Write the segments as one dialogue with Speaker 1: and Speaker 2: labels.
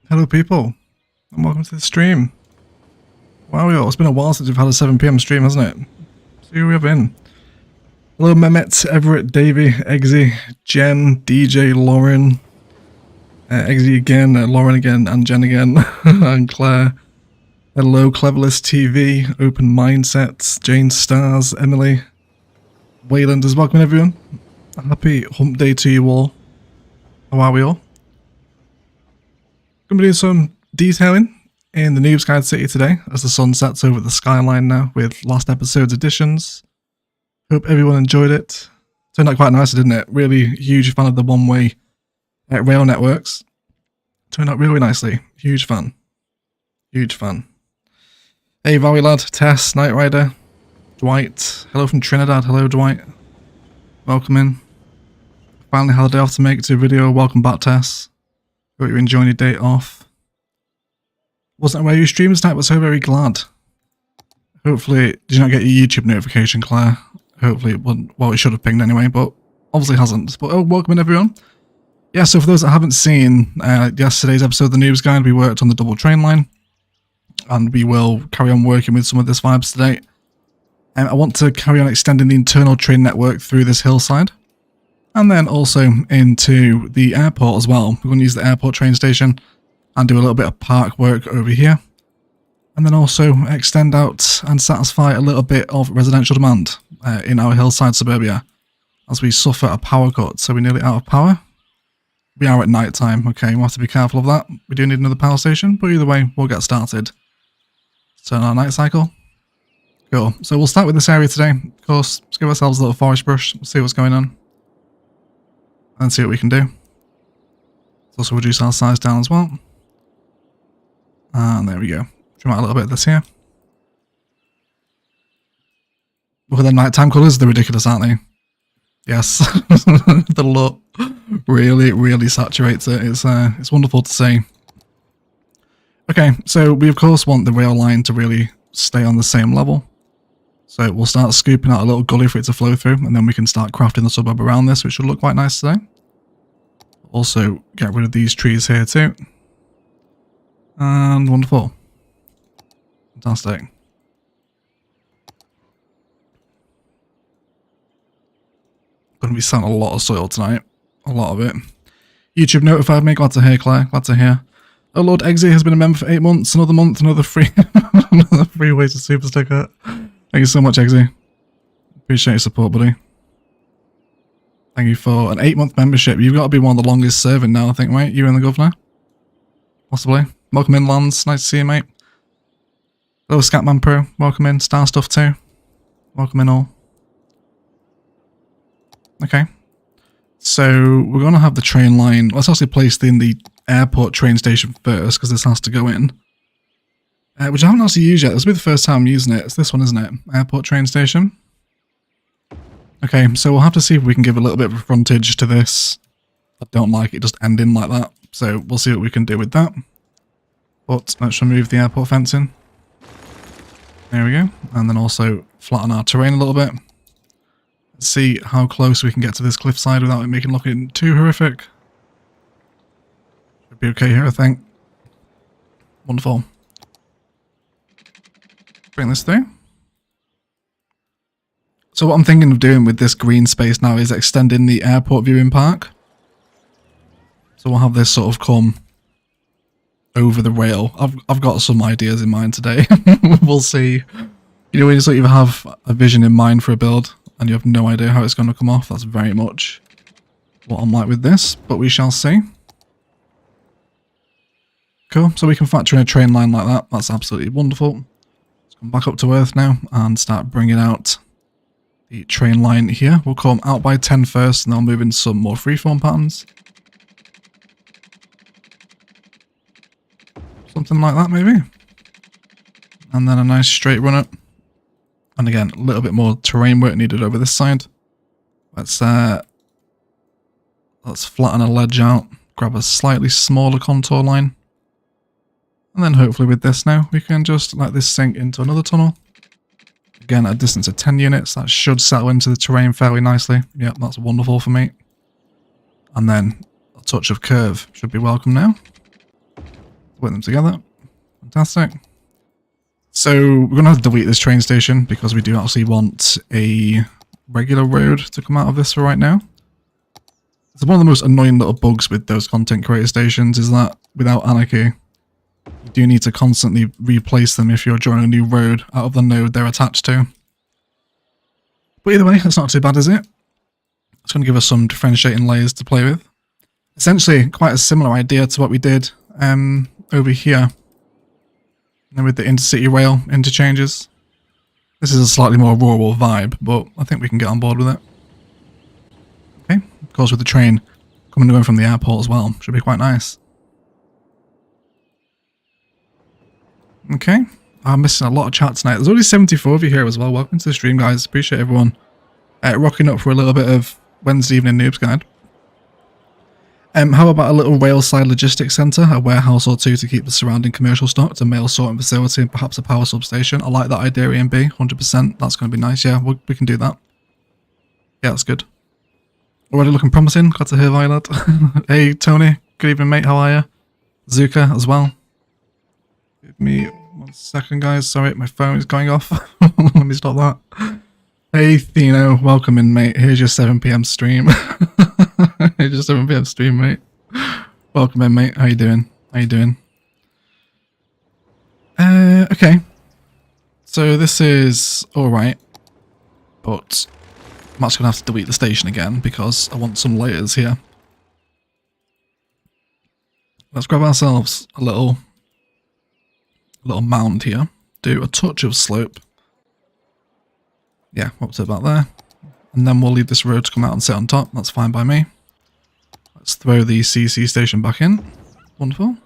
Speaker 1: Hello people, and welcome to the stream. Wow, it's been a while since we've had a 7 PM stream, hasn't it? See who we have in. Hello Mehmet, Everett, Davey, Eggsy, Jen, DJ, Lauren, Eggsy again, Lauren again, and Jen again, and Claire. Hello Cleverless TV, Open Mindsets, Jane Stars, Emily, Wayland is welcome everyone. Happy hump day to you all. How are we all? Going to be doing some detailing in the Noobs Guide City today as the sun sets over the skyline now with last episode's additions. Hope everyone enjoyed it. Turned out quite nicely, didn't it? Really huge fan of the one-way rail networks. Turned out really nicely. Huge fan. Huge fan. Hey Valley Lad, Tess, Knight Rider, Dwight. Hello from Trinidad. Hello Dwight. Welcome in. Finally had a day off to make it to a video. Welcome back Tess. Hope you're enjoying your day off. Wasn't aware you streamed tonight, but so very glad. Hopefully, did you not get your YouTube notification, Claire? Hopefully it wouldn't, well, it should have pinged anyway, but obviously hasn't. But oh, welcome in everyone. Yeah, so for those that haven't seen yesterday's episode of the Noobs Guide, we worked on the double train line. And we will carry on working with some of this vibes today. I want to carry on extending the internal train network through this hillside. And then also into the airport as well. We're going to use the airport train station and do a little bit of park work over here. And then also extend out and satisfy a little bit of residential demand in our hillside suburbia as we suffer a power cut. So we're nearly out of power. We are at night time. Okay, we'll have to be careful of that. We do need another power station, but either way, we'll get started. Turn on our night cycle. Cool. So we'll start with this area today. Of course, let's give ourselves a little forest brush. See what's going on. And see what we can do. Let's also reduce our size down as well. And there we go. Trim out a little bit of this here. Look at the nighttime colours. They're ridiculous, aren't they? Yes. The look really saturates it. It's wonderful to see. Okay, so we of course want the rail line to really stay on the same level. So we'll start scooping out a little gully for it to flow through, and then we can start crafting the suburb around this, which should look quite nice today. Also, get rid of these trees here too. And wonderful. Fantastic. Going to be selling a lot of soil tonight. A lot of it. YouTube notified me. Glad to hear, Claire. Glad to hear. Oh Lord, Eggsy has been a member for 8 months. Another month, another free another free way to super sticker. Thank you so much, Eggsy. Appreciate your support, buddy. Thank you for an 8-month membership. You've got to be one of the longest serving now, I think, right? You and the governor? Possibly. Welcome in, Lance. Nice to see you, mate. Hello, Scatman Pro. Welcome in. Star Stuff too. Welcome in all. Okay. So, we're going to have the train line. Let's actually place it in the airport train station first, because this has to go in. Which I haven't actually used yet. This will be the first time I'm using it. It's this one, isn't it? Airport train station. Okay, so we'll have to see if we can give a little bit of a frontage to this. I don't like it just ending like that. So we'll see what we can do with that. But let's remove the airport fencing. There we go. And then also flatten our terrain a little bit. Let's see how close we can get to this cliffside without it making it looking too horrific. Should be okay here, I think. Wonderful. Bring this through. So what I'm thinking of doing with this green space now is extending the airport viewing park. So we'll have this sort of come over the rail. I've got some ideas in mind today. We'll see. You know, when you sort of have a vision in mind for a build and you have no idea how it's going to come off, that's very much what I'm like with this, but we shall see. Cool, so we can factor in a train line like that. That's absolutely wonderful. Let's come back up to Earth now and start bringing out the train line here. We'll come out by 10 first and then I'll move into some more freeform patterns. Something like that maybe. And then a nice straight run up. And again, a little bit more terrain work needed over this side. Let's flatten a ledge out, grab a slightly smaller contour line. And then hopefully with this now, we can just let this sink into another tunnel. Again, at a distance of 10 units, that should settle into the terrain fairly nicely. Yep, that's wonderful for me. And then a touch of curve should be welcome now. Put them together. Fantastic. So we're going to have to delete this train station because we do actually want a regular road to come out of this for right now. It's one of the most annoying little bugs with those content creator stations is that without anarchy, you do need to constantly replace them if you're drawing a new road out of the node they're attached to. But either way, that's not too bad, is it? It's going to give us some differentiating layers to play with. Essentially, quite a similar idea to what we did over here. And with the intercity rail interchanges. This is a slightly more rural vibe, but I think we can get on board with it. Okay, of course with the train coming and going from the airport as well. Should be quite nice. Okay, I'm missing a lot of chat tonight. There's only 74 of you here as well. Welcome to the stream, guys. Appreciate everyone rocking up for a little bit of Wednesday evening Noobs Guide. How about a little railside logistics centre, a warehouse or two to keep the surrounding commercial stock, a mail sorting facility, and perhaps a power substation? I like that idea, EMB, 100%. That's going to be nice. Yeah, we can do that. Yeah, that's good. Already looking promising. Glad to hear, Violet. Hey, Tony. Good evening, mate. How are you? Zuka as well. Give me 1 second, guys. Sorry, my phone is going off. Let me stop that. Hey, Thino. Welcome in, mate. Here's your 7 PM stream. Here's your 7 PM stream, mate. Welcome in, mate. How you doing? How you doing? Okay. So this is alright. But I'm actually going to have to delete the station again because I want some layers here. Let's grab ourselves a little mound here. Do a touch of slope. Yeah, up to about there. And then we'll leave this road to come out and sit on top. That's fine by me. Let's throw the CC station back in. Wonderful.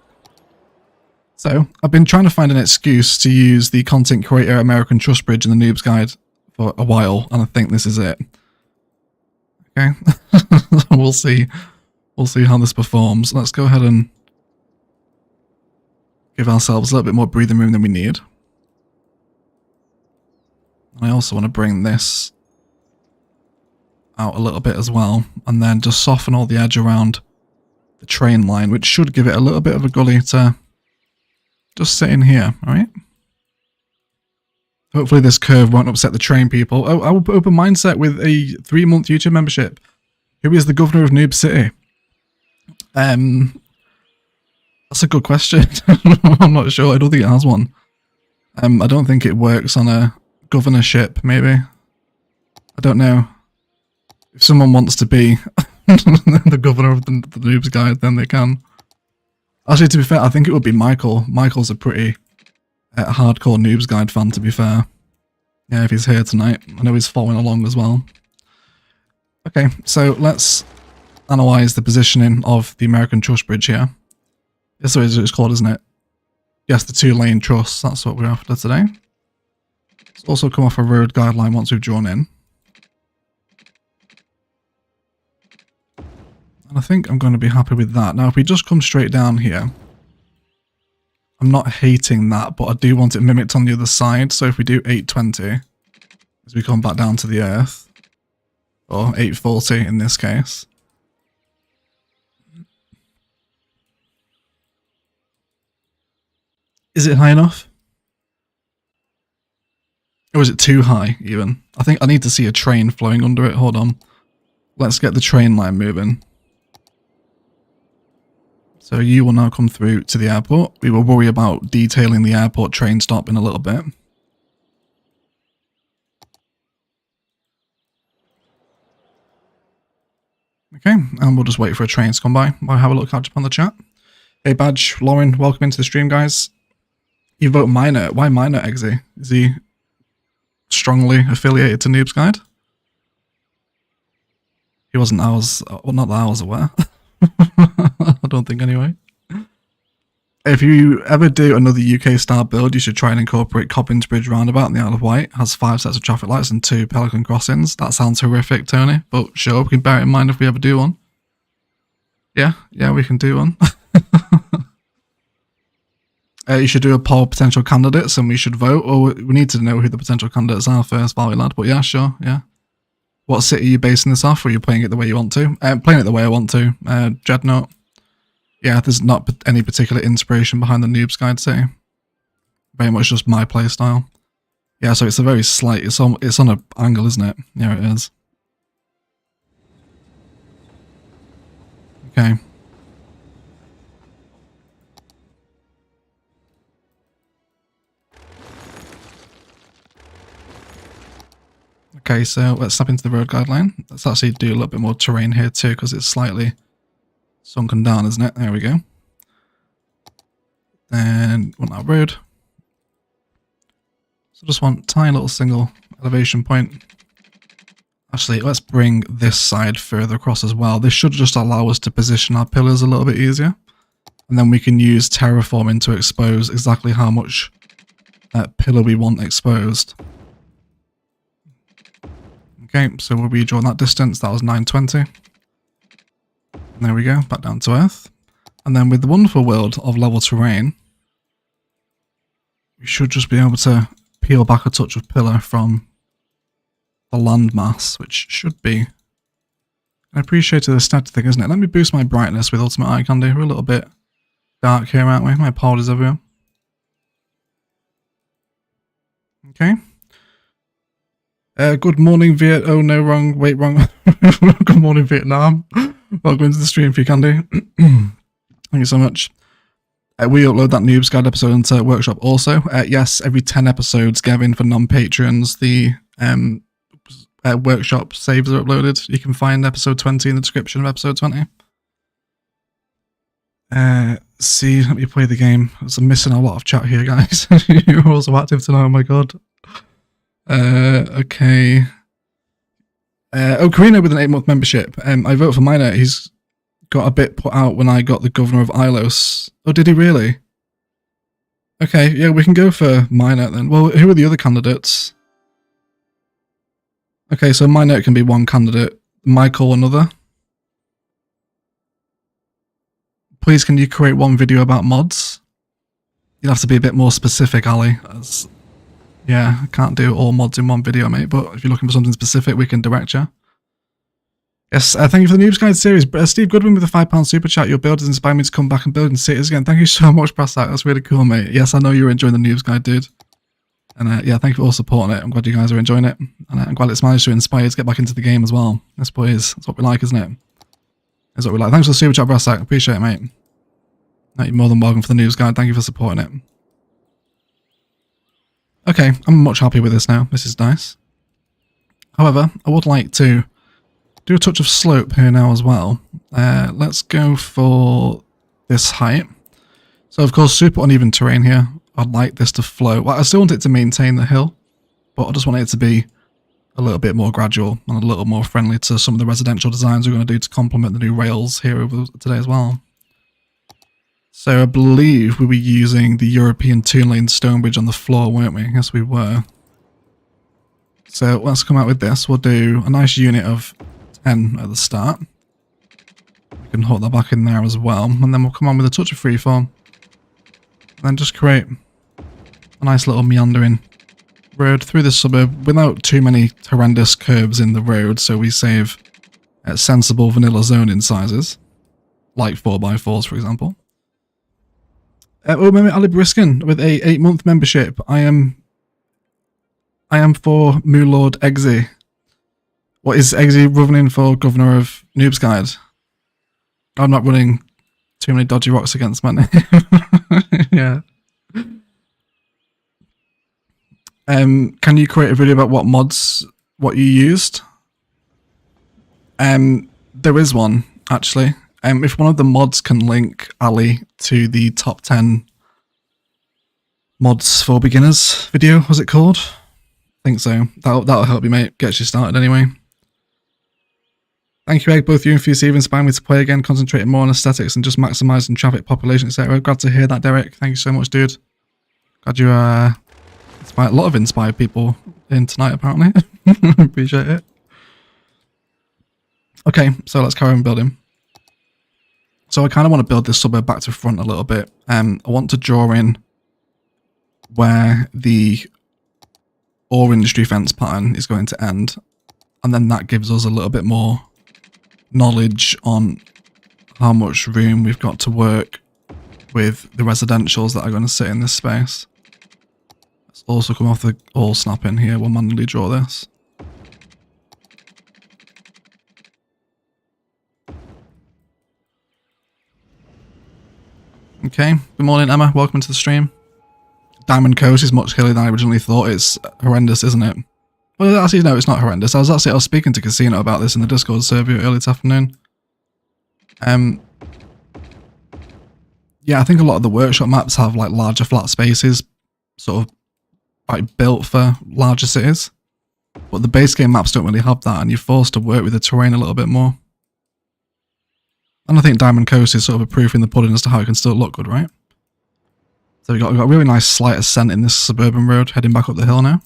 Speaker 1: So, I've been trying to find an excuse to use the content creator American Trust Bridge in the Noobs Guide for a while, and I think this is it. Okay. We'll see. We'll see how this performs. Let's go ahead and give ourselves a little bit more breathing room than we need. I also want to bring this out a little bit as well, and then just soften all the edge around the train line, which should give it a little bit of a gully to just sit in here, alright? Hopefully this curve won't upset the train people. Oh, I will put open mindset with a 3-month YouTube membership. Who is the governor of Noob City? That's a good question. I'm not sure. I don't think it has one. I don't think it works on a governorship, maybe. I don't know. If someone wants to be the governor of the Noobs Guide, then they can. Actually, to be fair, I think it would be Michael. Michael's a pretty hardcore Noobs Guide fan, to be fair. Yeah, if he's here tonight. I know he's following along as well. Okay, so let's analyse the positioning of the American Truss Bridge here. This is what it's called, isn't it? Yes, the 2-lane truss. That's what we're after today. Let's also come off a road guideline once we've drawn in. And I think I'm going to be happy with that. Now, if we just come straight down here, I'm not hating that, but I do want it mimicked on the other side. So if we do 820, as we come back down to the earth, or 840 in this case. Is it high enough? Or is it too high, even? I think I need to see a train flowing under it. Hold on. Let's get the train line moving. So you will now come through to the airport. We will worry about detailing the airport train stop in a little bit. Okay, and we'll just wait for a train to come by. I'll have a little catch up on the chat. Hey Badge, Lauren, welcome into the stream, guys. You vote Minor. Why Minor, Eggsy? Is he strongly affiliated to Noobs Guide? He wasn't ours, well, not that I was aware. I don't think anyway. If you ever do another UK style build, you should try and incorporate Cobbins Bridge roundabout in the Isle of Wight. It has 5 sets of traffic lights and 2 pelican crossings. That sounds horrific, Tony, but sure, we can bear it in mind if we ever do one. Yeah, we can do one. You should do a poll of potential candidates and we should vote, or we need to know who the potential candidates are first, Valley Lad, but yeah, sure, yeah. What city are you basing this off, or are you playing it the way you want to? Playing it the way I want to. Dreadnought. Yeah, there's not any particular inspiration behind the Noobs Guide say. Very much just my playstyle. Yeah, so it's a very slight, it's on an angle, isn't it? Yeah, it is. Okay. Okay, so let's step into the road guideline. Let's actually do a little bit more terrain here too, because it's slightly sunken down, isn't it? There we go. Then on that road. So just want a tiny little single elevation point. Actually, let's bring this side further across as well. This should just allow us to position our pillars a little bit easier. And then we can use terraforming to expose exactly how much pillar we want exposed. Okay, so we'll redraw that distance. That was 920. And there we go, back down to Earth. And then with the wonderful world of level terrain, we should just be able to peel back a touch of pillar from the landmass, which should be an appreciated aesthetic thing, isn't it? Let me boost my brightness with Ultimate Eye Candy. We're a little bit dark here, aren't we? My apologies, everyone. Okay. Good morning, Viet. Oh no, wrong. Wait, wrong. Good morning, Vietnam. Welcome into the stream for you, Candy. Thank you so much. We upload that Noobs Guide episode into Workshop also. Yes, every 10 episodes, Gavin, for non-patrons, the Workshop saves are uploaded. You can find episode 20 in the description of episode 20. See, let me play the game. I'm missing a lot of chat here, guys. You're also active tonight, oh my god. Okay. Carino with an 8-month membership. I vote for Minor. He's got a bit put out when I got the governor of Ilos. Oh, did he really? Okay, yeah, we can go for Minor then. Well, who are the other candidates? Okay, so Minor can be one candidate. Michael another. Please, can you create one video about mods? You'll have to be a bit more specific, Ali. Yeah, I can't do all mods in one video, mate, but if you're looking for something specific, we can direct you. Yes, thank you for the Noobs Guide series. Steve Goodwin with a £5 super chat. Your build has inspired me to come back and build in cities again. Thank you so much, Brassack. That's really cool, mate. Yes, I know you're enjoying the Noobs Guide, dude. And yeah, thank you for all supporting it. I'm glad you guys are enjoying it. And I'm glad it's managed to inspire you to get back into the game as well. Yes, boys. That's what we like, isn't it? That's what we like. Thanks for the super chat, Brassack. Appreciate it, mate. No, you're more than welcome for the Noobs Guide. Thank you for supporting it. Okay, I'm much happier with this now. This is nice. However, I would like to do a touch of slope here now as well. Let's go for this height. So of course, super uneven terrain here. I'd like this to flow. Well, I still want it to maintain the hill, but I just want it to be a little bit more gradual and a little more friendly to some of the residential designs we're going to do to complement the new rails here over today as well. So I believe we were using the European 2-lane stone bridge on the floor, weren't we? Yes, we were. So let's come out with this. We'll do a nice unit of 10 at the start. We can hook that back in there as well. And then we'll come on with a touch of freeform. And then just create a nice little meandering road through the suburb without too many horrendous curves in the road. So we save sensible vanilla zoning sizes. Like 4x4s, for example. Maybe Ali Briskin with a 8-month membership. I am for Moolord Eggsy. What is Eggsy running for Governor of Noobs Guide? I'm not running too many dodgy rocks against my name. Yeah. Can you create a video about what you used? There is one, actually. If one of the mods can link Ali to the top 10 mods for beginners video, was it called? I think so. That'll help you, mate. Get you started anyway. Thank you, Egg, both you and Fuse have inspired me to play again, concentrating more on aesthetics and just maximising traffic, population, etc. Glad to hear that, Derek. Thank you so much, dude. Glad you inspired a lot of inspired people in tonight, apparently. Appreciate it. Okay, so let's carry on building. So I kind of want to build this suburb back to front a little bit. I want to draw in where the ore industry fence pattern is going to end. And then that gives us a little bit more knowledge on how much room we've got to work with the residentials that are going to sit in this space. Let's also come off the all snap in here. We'll manually draw this. Okay, good morning Emma, welcome to the stream. Diamond Coast is much hillier than I originally thought. It's horrendous, isn't it? Well, actually, no, it's not horrendous. I was speaking to Casino about this in the Discord server earlier this afternoon. Yeah, I think a lot of the workshop maps have like larger flat spaces, sort of like built for larger cities. But the base game maps don't really have that, and you're forced to work with the terrain a little bit more. And I think Diamond Coast is sort of a proof in the pudding as to how it can still look good, right? So we've got a really nice slight ascent in this suburban road, heading back up the hill now.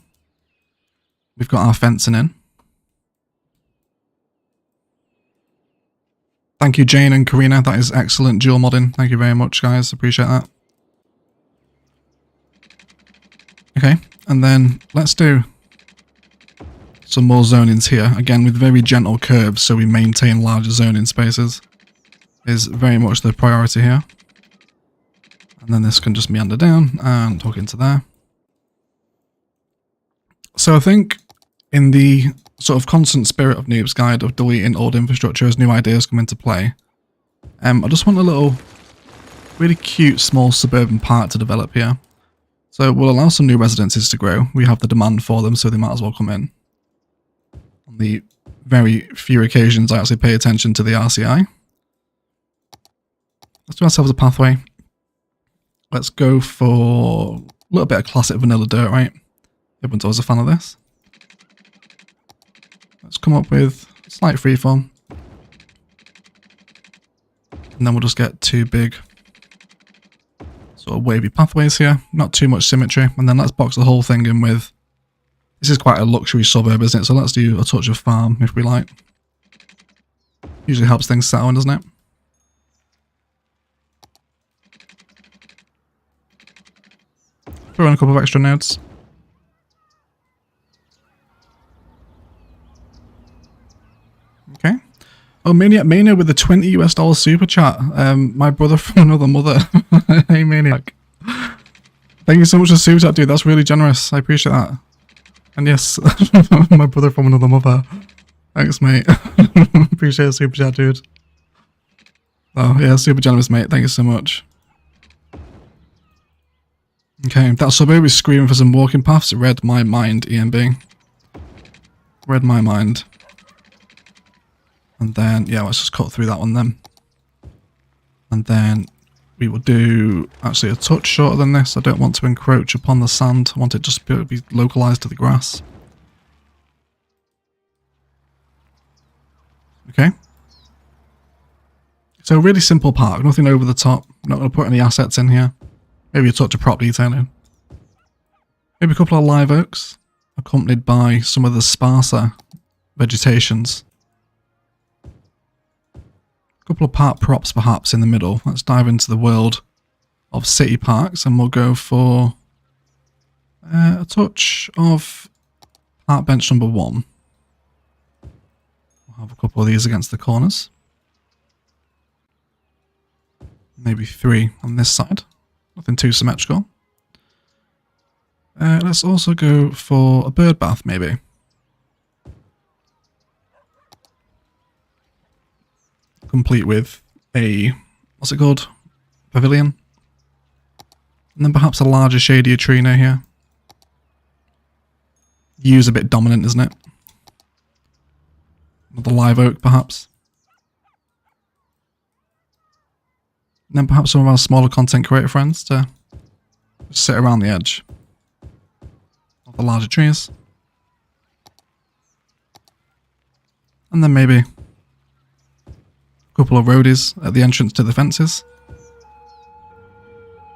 Speaker 1: We've got our fencing in. Thank you, Jane and Karina. That is excellent dual modding. Thank you very much, guys. Appreciate that. Okay, and then let's do some more zonings here. Again, with very gentle curves, so we maintain larger zoning spaces. Is very much the priority here. And then this can just meander down and hook into there. So I think in the sort of constant spirit of Noob's Guide of deleting old infrastructure as new ideas come into play, I just want a little really cute small suburban park to develop here. So we'll allow some new residences to grow. We have the demand for them, so they might as well come in. On the very few occasions I actually pay attention to the RCI. Let's do ourselves a pathway. Let's go for a little bit of classic vanilla dirt, right? Everyone's always a fan of this. Let's come up with slight freeform. And then we'll just get two big sort of wavy pathways here. Not too much symmetry. And then let's box the whole thing in with... This is quite a luxury suburb, isn't it? So let's do a touch of farm if we like. Usually helps things settle in, doesn't it? Throw in a couple of extra nodes. Okay. Oh, Mania with the $20 US super chat. My brother from another mother. Hey, Maniac. Thank you so much for super chat, dude. That's really generous. I appreciate that. And yes, my brother from another mother. Thanks, mate. Appreciate the super chat, dude. Oh, yeah, super generous, mate. Thank you so much. Okay, that suburb is screaming for some walking paths. Read my mind, EMB. Read my mind. And then, yeah, let's just cut through that one then. And then we will do actually a touch shorter than this. I don't want to encroach upon the sand. I want it just to be localized to the grass. Okay. So really simple park, nothing over the top. I'm not going to put any assets in here. Maybe a touch of prop detailing. Maybe a couple of live oaks, accompanied by some of the sparser vegetations. A couple of park props perhaps in the middle. Let's dive into the world of city parks and we'll go for a touch of park bench number 1. We'll have a couple of these against the corners. Maybe 3 on this side. Nothing too symmetrical. Let's also go for a bird bath, maybe. Complete with a, what's it called? Pavilion. And then perhaps a larger, shadier tree near here. Yew is a bit dominant, isn't it? Another live oak, perhaps. And then perhaps some of our smaller content creator friends to sit around the edge of the larger trees. And then maybe a couple of roadies at the entrance to the fences.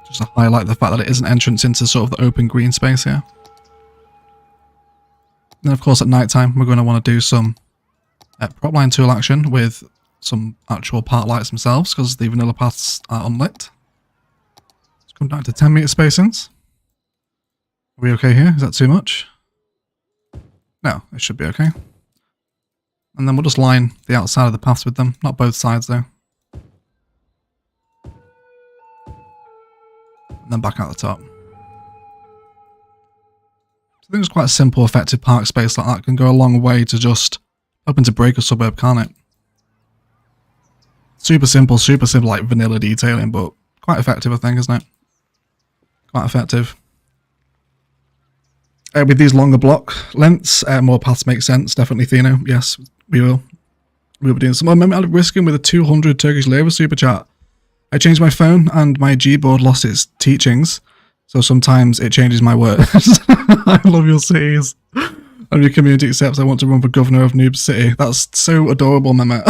Speaker 1: Just to highlight the fact that it is an entrance into sort of the open green space here. And then of course at night time we're going to want to do some prop line tool action with some actual park lights themselves because the vanilla paths are unlit. Let's come down to 10 meter spacings. Are we okay here? Is that too much? No, it should be okay. And then we'll just line the outside of the paths with them, not both sides though. and then back out the top. I think it's quite a simple, effective park space like that can go a long way to just helping to break a suburb, can't it? Super simple, like vanilla detailing, but quite effective, I think, isn't it? Quite effective. With these longer block lengths, more paths make sense. Definitely, Thino. Yes, we will. We'll be doing some more. Remember, I'm risking with a 200 Turkish lira super chat. I changed my phone and my Gboard lost its teachings, so sometimes it changes my words. I love your cities. And your community accepts I want to run for governor of Noobs City. That's so adorable, Mehmet.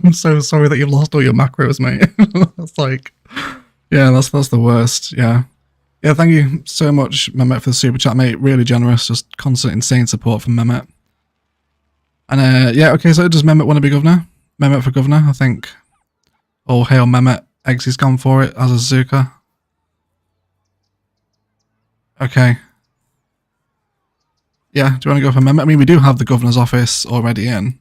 Speaker 1: I'm so sorry that you've lost all your macros, mate. That's like, yeah, that's the worst. Yeah. Yeah, thank you so much, Mehmet, for the super chat, mate. Really generous. Just constant, insane support from Mehmet. And yeah, okay, so does Mehmet want to be governor? Mehmet for governor, I think. Oh, hail Mehmet. Eggsy's gone for it as a Zuka. Okay. Yeah, do you want to go for Mehmet? I mean, we do have the governor's office already in.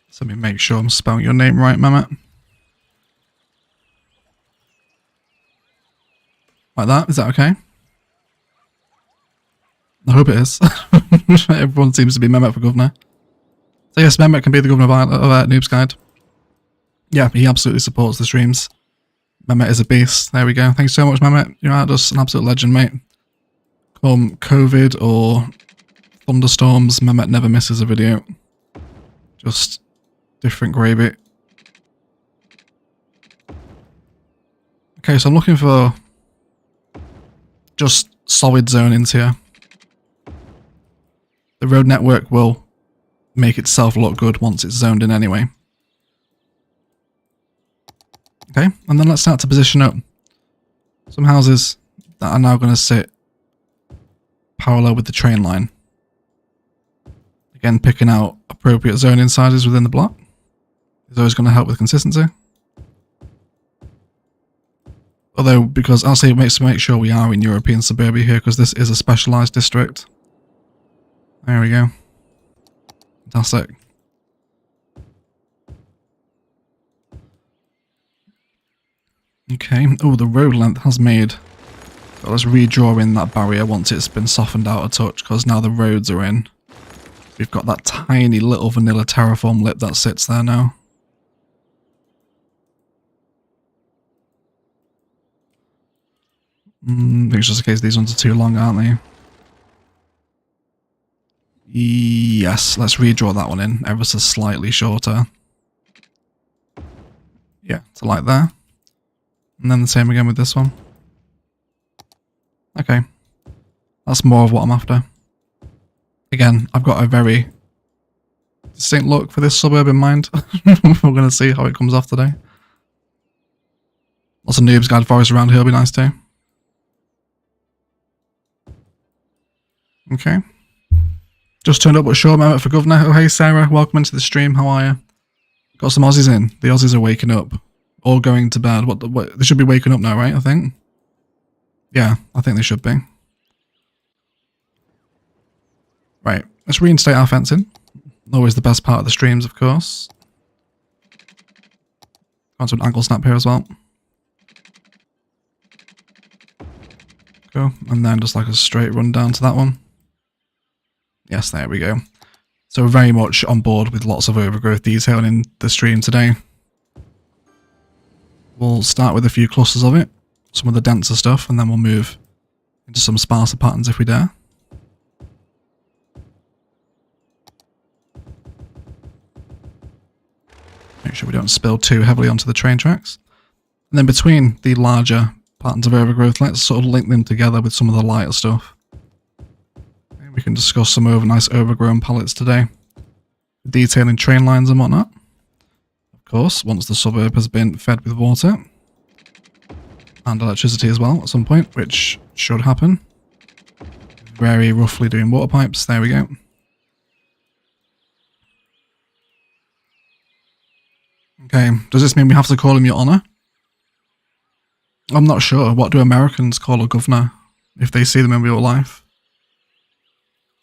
Speaker 1: So let me make sure I'm spelling your name right, Mehmet. Like that? Is that okay? I hope it is. Everyone seems to be Mehmet for governor. So yes, Mehmet can be the governor of Noobs Guide. Yeah, he absolutely supports the streams. Mehmet is a beast. There we go. Thanks so much, Mehmet. You're just an absolute legend, mate. Come COVID or thunderstorms, Mehmet never misses a video. Just different gravy. Okay, so I'm looking for just solid zonings here. The road network will make itself look good once it's zoned in anyway. Okay, and then let's start to position up some houses that are now going to sit parallel with the train line. Again, picking out appropriate zoning sizes within the block is always going to help with consistency. Although, because I'll say it makes to make sure we are in European suburbia here, because this is a specialised district. There we go. Fantastic. Okay, oh, the road length has made... So let's redraw in that barrier once it's been softened out a touch, because now the roads are in. We've got that tiny little vanilla terraform lip that sits there now. I think it's just in case these ones are too long, aren't they? Yes, let's redraw that one in, ever so slightly shorter. Yeah, to like there. And then the same again with this one. Okay. That's more of what I'm after. Again, I've got a very distinct look for this suburb in mind. We're going to see how it comes off today. Lots of Noobs Guide forest around here will be nice too. Okay. Just turned up at short moment for governor. Oh, hey Sarah, welcome into the stream. How are you? Got some Aussies in. The Aussies are waking up. All going to bed. What? They should be waking up now, right? I think. Yeah, I think they should be. Right, let's reinstate our fencing. Always the best part of the streams, of course. Got some ankle snap here as well. Cool, and then just like a straight run down to that one. Yes, there we go. So very much on board with lots of overgrowth detailing in the stream today. We'll start with a few clusters of it, some of the denser stuff, and then we'll move into some sparser patterns if we dare. Make sure we don't spill too heavily onto the train tracks. And then between the larger patterns of overgrowth, let's sort of link them together with some of the lighter stuff. We can discuss some nice overgrown palettes today. Detailing train lines and whatnot. Of course, once the suburb has been fed with water. And electricity as well at some point, which should happen. Very roughly doing water pipes. There we go. Okay, does this mean we have to call him Your Honour? I'm not sure. What do Americans call a governor if they see them in real life?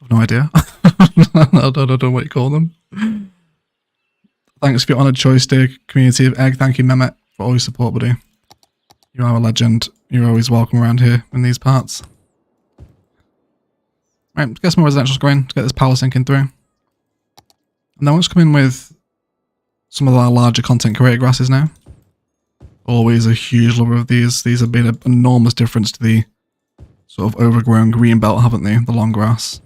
Speaker 1: I've no idea. I don't know what you call them. Thanks for your honoured choice, dear community of Egg. Thank you, Mehmet, for all your support, buddy. You are a legend. You're always welcome around here in these parts. Right, let's get some more residentials going to get this power sinking through. And then let's come in with some of our larger content creator grasses now. Always a huge lover of these. These have been an enormous difference to the sort of overgrown green belt, haven't they? The long grass.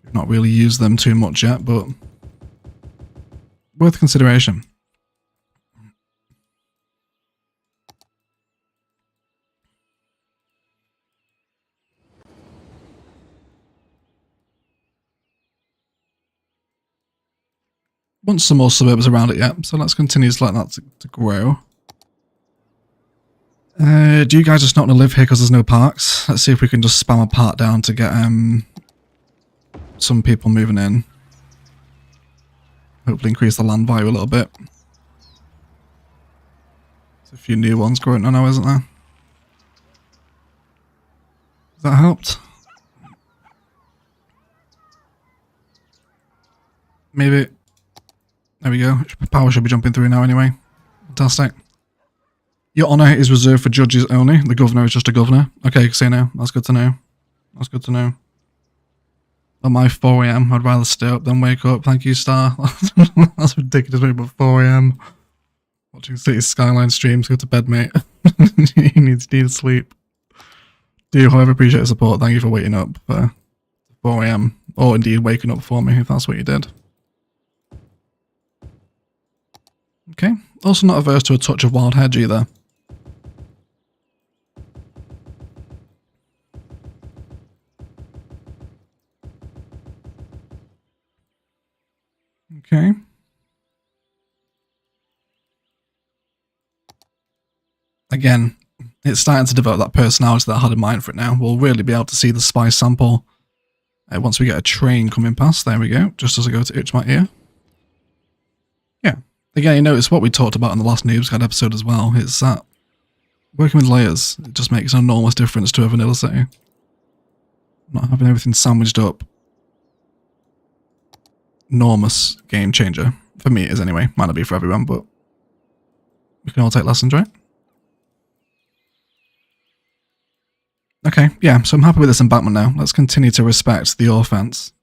Speaker 1: We've not really used them too much yet, but worth consideration. Want some more suburbs around it yet, so let's continue to let that to grow. Do you guys just not want to live here because there's no parks? Let's see if we can just spam a park down to get some people moving in. Hopefully increase the land value a little bit. There's a few new ones growing on now, isn't there? Has that helped? Maybe. There we go. Power should be jumping through now anyway. Fantastic. Your honour is reserved for judges only. The governor is just a governor. Okay, casino. That's good to know. That's good to know. At my 4 AM, I'd rather stay up than wake up. Thank you, Star. That's ridiculous, mate, but 4 AM. Watching City Skyline streams. Go to bed, mate. You need to sleep. Do, however, appreciate the support. Thank you for waiting up for 4 AM. Or indeed waking up for me, if that's what you did. Okay. Also not averse to a touch of wild hedge either. Okay. Again, it's starting to develop that personality that I had in mind for it now. We'll really be able to see the spice sample once we get a train coming past. There we go. Just as I go to itch my ear. Yeah. Again, you notice what we talked about in the last Noobs Guide episode as well. It's that working with layers, it just makes an enormous difference to a vanilla city. Not having everything sandwiched up. Enormous game changer. For me it is anyway. Might not be for everyone, but we can all take lessons, right? Okay, yeah, so I'm happy with this embankment now. Let's continue to respect the offense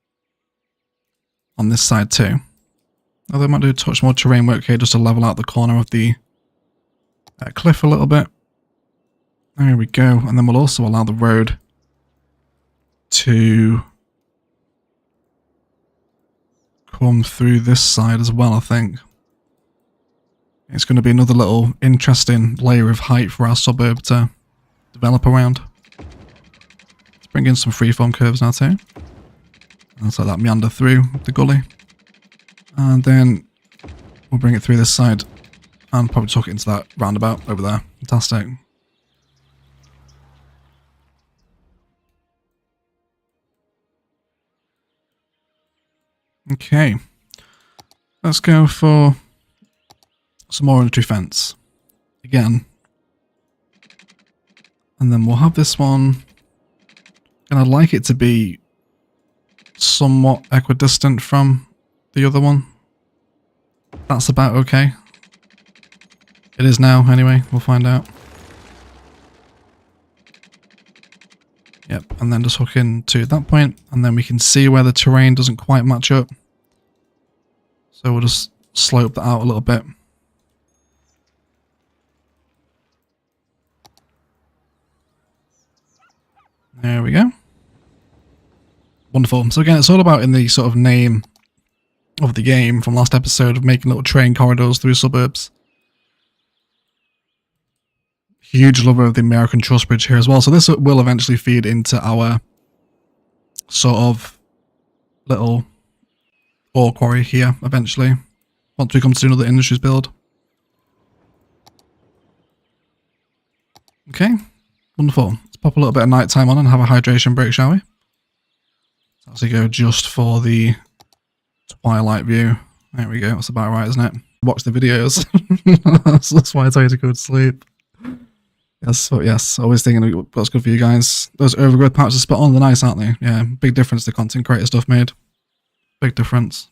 Speaker 1: on this side too. Although I might do a touch more terrain work here just to level out the corner of the cliff a little bit. There we go. And then we'll also allow the road to come through this side as well, I think. It's going to be another little interesting layer of height for our suburb to develop around. Let's bring in some freeform curves now too. Let's let that meander through the gully. And then we'll bring it through this side and probably tuck it into that roundabout over there. Fantastic. Okay. Let's go for some more inventory fence. Again. And then we'll have this one. And I'd like it to be somewhat equidistant from the other one. That's about okay. It is now, anyway. We'll find out. Yep, and then just hook into that point, and then we can see where the terrain doesn't quite match up. So we'll just slope that out a little bit. There we go. Wonderful. So again, it's all about in the sort of name of the game from last episode of making little train corridors through suburbs. Huge lover of the American Truss Bridge here as well. So this will eventually feed into our sort of little ore quarry here eventually. Once we come to do another industries build. Okay, wonderful. Let's pop a little bit of nighttime on and have a hydration break, shall we? So as we go just for the twilight view. There we go. That's about right, isn't it? Watch the videos. That's why I tell you to go to sleep. Yes, but yes, always thinking what's good for you guys. Those overgrowth patches are spot on, they're nice, aren't they? Yeah, big difference to content creator stuff made. Big difference.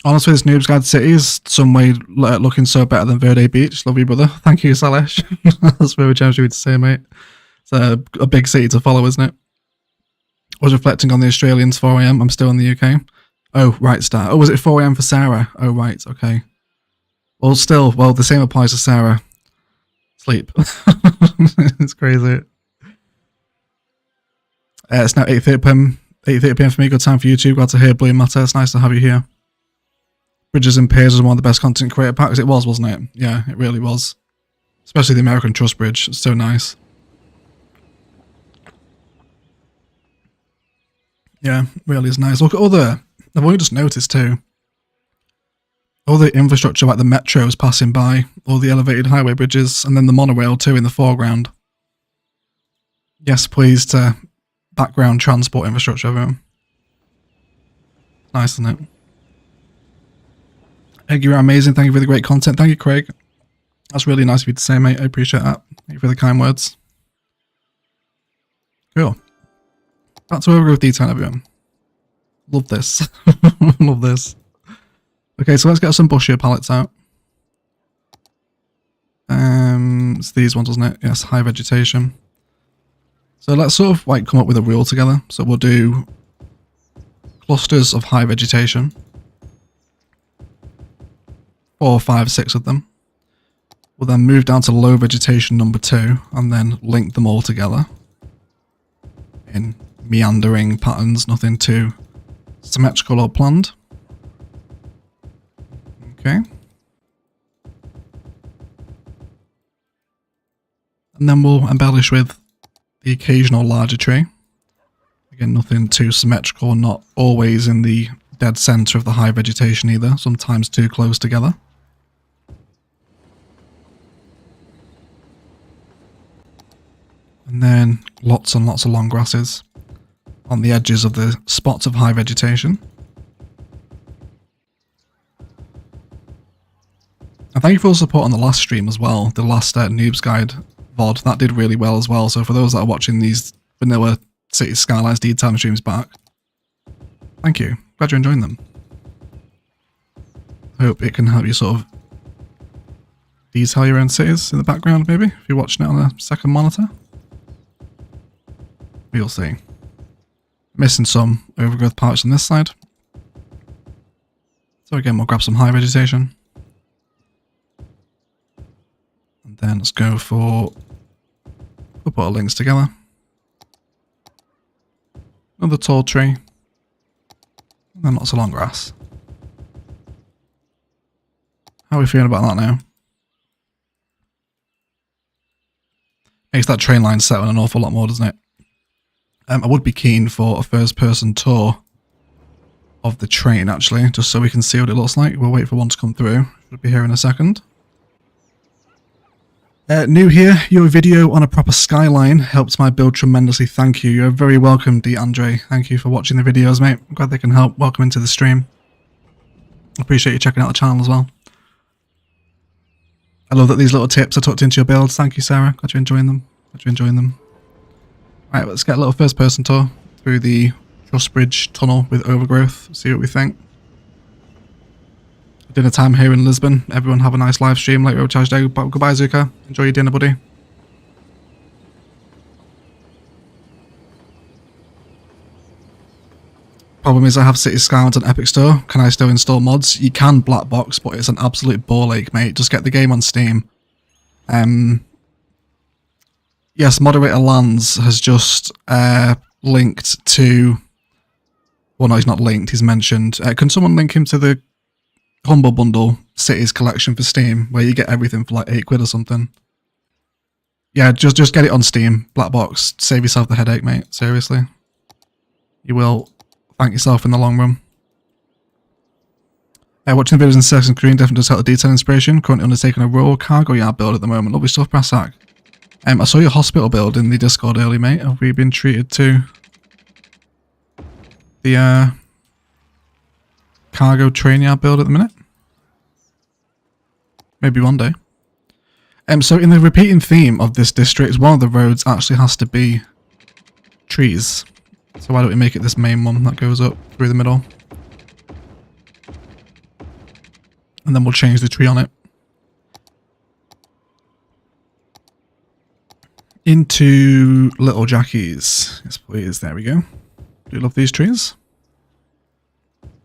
Speaker 1: Honestly, this Noobs Guide City is some way looking so better than Verde Beach. Love you, brother. Thank you, Salesh. That's very generous of you to say, mate. It's a big city to follow, isn't it? I was reflecting on the Australians, 4 AM. I'm still in the UK. Oh, right, Star. Oh, was it 4 AM for Sarah? Oh, right, okay. Well, still, well, the same applies to Sarah. Sleep. It's crazy. It's now 8:30 PM. 8:30 PM for me. Good time for YouTube. Glad to hear Blue Matter. It's nice to have you here. Bridges and Piers was one of the best content creator packs. It was, wasn't it? Yeah, it really was. Especially the American Trust Bridge. It's so nice. Yeah, really is nice. Look at other... I've only just noticed too. All the infrastructure like the metros passing by, all the elevated highway bridges, and then the monorail too in the foreground. Yes, please to background transport infrastructure, everyone. Nice, isn't it? Egg, you're amazing. Thank you for the great content. Thank you, Craig. That's really nice of you to say, mate. I appreciate that. Thank you for the kind words. Cool. Back to overgrowth detail, everyone. Love this. Love this. Okay, so let's get some bushier palettes out. It's these ones, isn't it? Yes, high vegetation. So let's sort of like come up with a rule together. So we'll do clusters of high vegetation. 4, 5, 6 of them. We'll then move down to low vegetation number 2 and then link them all together in meandering patterns, nothing too symmetrical or planned. Okay. And then we'll embellish with the occasional larger tree. Again, nothing too symmetrical, not always in the dead center of the high vegetation either, sometimes too close together. And then lots and lots of long grasses on the edges of the spots of high vegetation. And thank you for all the support on the last stream as well, the last Noobs Guide VOD. That did really well as well. So for those that are watching these vanilla City Skylines daytime streams back, thank you. Glad you're enjoying them. Hope it can help you sort of detail your own cities in the background, maybe, if you're watching it on a second monitor. We'll see. Missing some overgrowth parts on this side. So again, we'll grab some high vegetation. And then let's go for a couple of links together. Another tall tree. And then lots of long grass. How are we feeling about that now? Makes that train line settle an awful lot more, doesn't it? I would be keen for a first-person tour of the train, actually, just so we can see what it looks like. We'll wait for one to come through. Should be here in a second. New here, your video on a proper skyline helped my build tremendously. Thank you. You're very welcome, DeAndre. Thank you for watching the videos, mate. I'm glad they can help. Welcome into the stream. Appreciate you checking out the channel as well. I love that these little tips are tucked into your builds. Thank you, Sarah. Glad you're enjoying them. Glad you're enjoying them. Right, let's get a little first-person tour through the Trust Bridge tunnel with overgrowth. See what we think. Dinner time here in Lisbon. Everyone have a nice live stream. Late overcharged day. Goodbye, Zuka. Enjoy your dinner, buddy. Problem is I have City Skylines on Epic Store. Can I still install mods? You can, black box, but it's an absolute ball ache, mate. Just get the game on Steam. Yes, Moderator Lands has just linked to... Well, no, he's not linked. He's mentioned. Can someone link him to the Humble Bundle Cities collection for Steam, where you get everything for like £8 or something? Yeah, just get it on Steam. Black box. Save yourself the headache, mate. Seriously. You will thank yourself in the long run. Watching the videos in second screen definitely does help the detail inspiration. Currently undertaking a rural cargo yard build at the moment. Lovely stuff, Brassac. I saw your hospital build in the Discord early, mate. Have we been treated to the cargo train yard build at the minute? Maybe one day. So in the repeating theme of this district, one of the roads actually has to be trees. So why don't we make it this main one that goes up through the middle? and then we'll change the tree on it. Into little Jackies. Yes, please. There we go. Do you love these trees?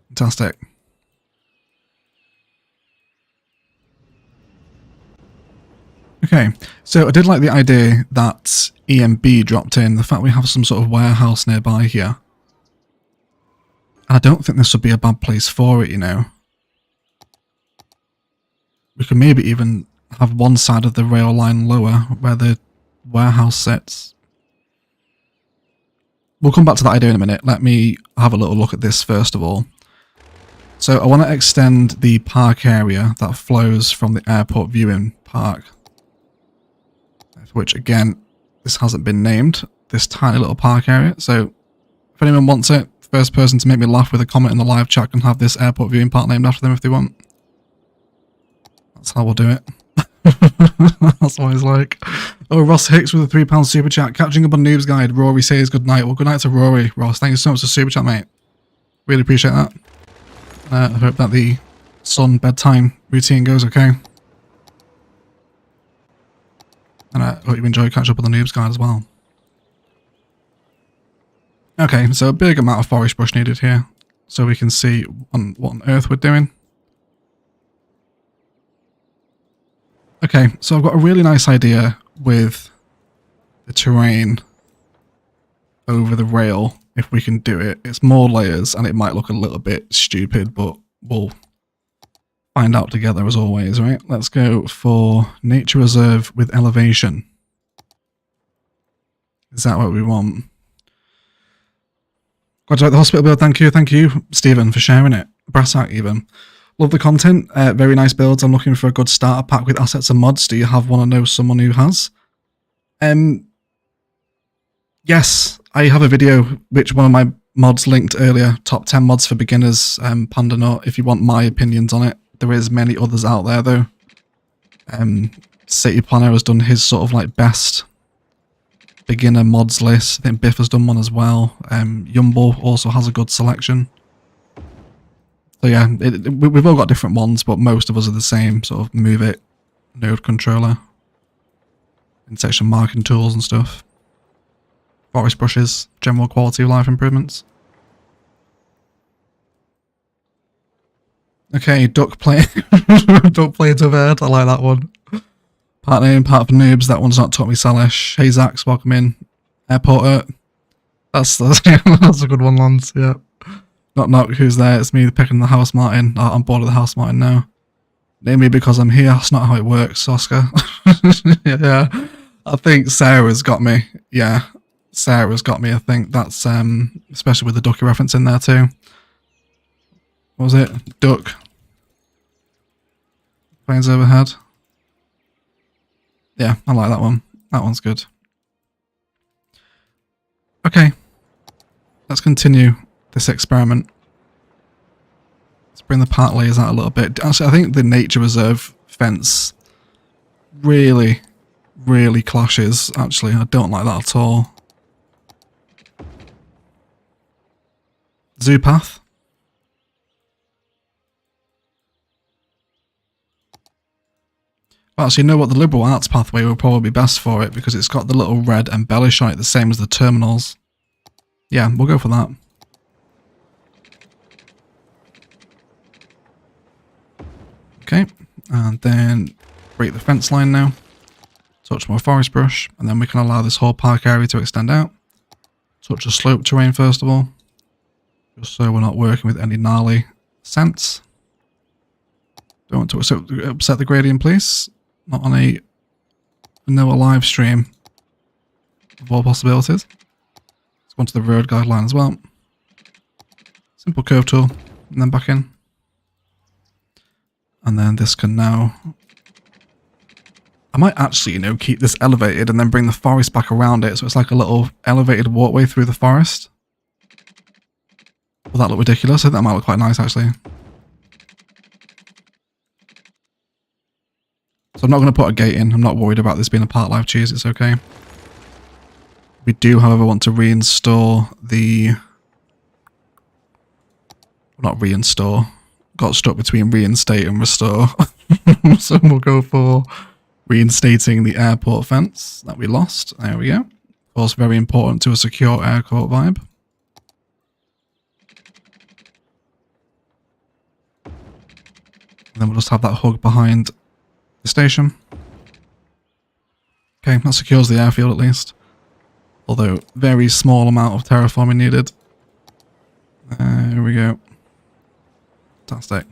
Speaker 1: Fantastic. Okay, so I did like the idea that EMB dropped in, the fact we have some sort of warehouse nearby here. And I don't think this would be a bad place for it, you know. We could maybe even have one side of the rail line lower where the warehouse sits. We'll come back to that idea in a minute. Let me have a little look at this first of all. So I want to extend the park area that flows from the airport viewing park. Which again, this hasn't been named, this tiny little park area. So if anyone wants it, first person to make me laugh with a comment in the live chat can have this airport viewing park named after them if they want. That's how we'll do it. That's what it's like. Oh, Ross Hicks with a £3 super chat. Catching up on Noobs Guide. Rory says good night. Well, good night to Rory. Ross, thank you so much for super chat, mate. Really appreciate that. I hope that the sun bedtime routine goes okay. And I hope you enjoy catch up on the Noobs Guide as well. Okay, so a big amount of forest brush needed here, so we can see what on earth we're doing. Okay, so I've got a really nice idea with the terrain over the rail, if we can do it. It's more layers, and it might look a little bit stupid, but we'll find out together as always, right? Let's go for nature reserve with elevation. Is that what we want? Glad you like the hospital build. Thank you, Stephen, for sharing it. Brassack even. Love the content. Very nice builds. I'm looking for a good starter pack with assets and mods. Do you have one or know someone who has? Yes, I have a video which one of my mods linked earlier. Top 10 mods for beginners. Panda Nut. If you want my opinions on it. There is many others out there though. City Planner has done his sort of like best beginner mods list. I think Biff has done one as well. Yumble also has a good selection. So yeah, we've all got different ones, but most of us are the same sort of move it node controller. Intersection marking tools and stuff. Forest brushes, general quality of life improvements. Okay, duck play. Duck play to bed. I like that one. Part name, part for noobs. That one's not taught me Salish. Hey Zax, welcome in. Airport. That's a good one, Lance. Yeah. Knock, who's there? It's me picking the house Martin. I'm bored of the house Martin now. Name me because I'm here. That's not how it works, Oscar. Yeah. I think Sarah's got me. Yeah. Sarah's got me. I think that's especially with the ducky reference in there too. What was it? Duck. Planes overhead. Yeah, I like that one. That one's good. Okay. Let's continue this experiment. Let's bring the part layers out a little bit. Actually, I think the nature reserve fence really clashes. Actually, I don't like that at all. Zoo path. Actually, you know what? The liberal arts pathway will probably be best for it because it's got the little red embellish on it, the same as the terminals. Yeah, we'll go for that. Okay, and then break the fence line now. Touch more forest brush, and then we can allow this whole park area to extend out. Touch the slope terrain first of all, just so we're not working with any gnarly scents. Don't want to upset the gradient, please. Not on a vanilla live stream of all possibilities. Let's go on to the road guideline as well. Simple curve tool, and then back in. And then this can now... I might actually, keep this elevated and then bring the forest back around it, so it's like a little elevated walkway through the forest. Will that look ridiculous? I think that might look quite nice, actually. So I'm not going to put a gate in. I'm not worried about this being a part live cheese. It's okay. We do, however, want to reinstall the... Not reinstall. got stuck between reinstate and restore. So we'll go for reinstating the airport fence that we lost. There we go. Of course, very important to a secure airport vibe. And then we'll just have that hug behind the station. Okay, that secures the airfield at least. Although, very small amount of terraforming needed. Here we go. Fantastic.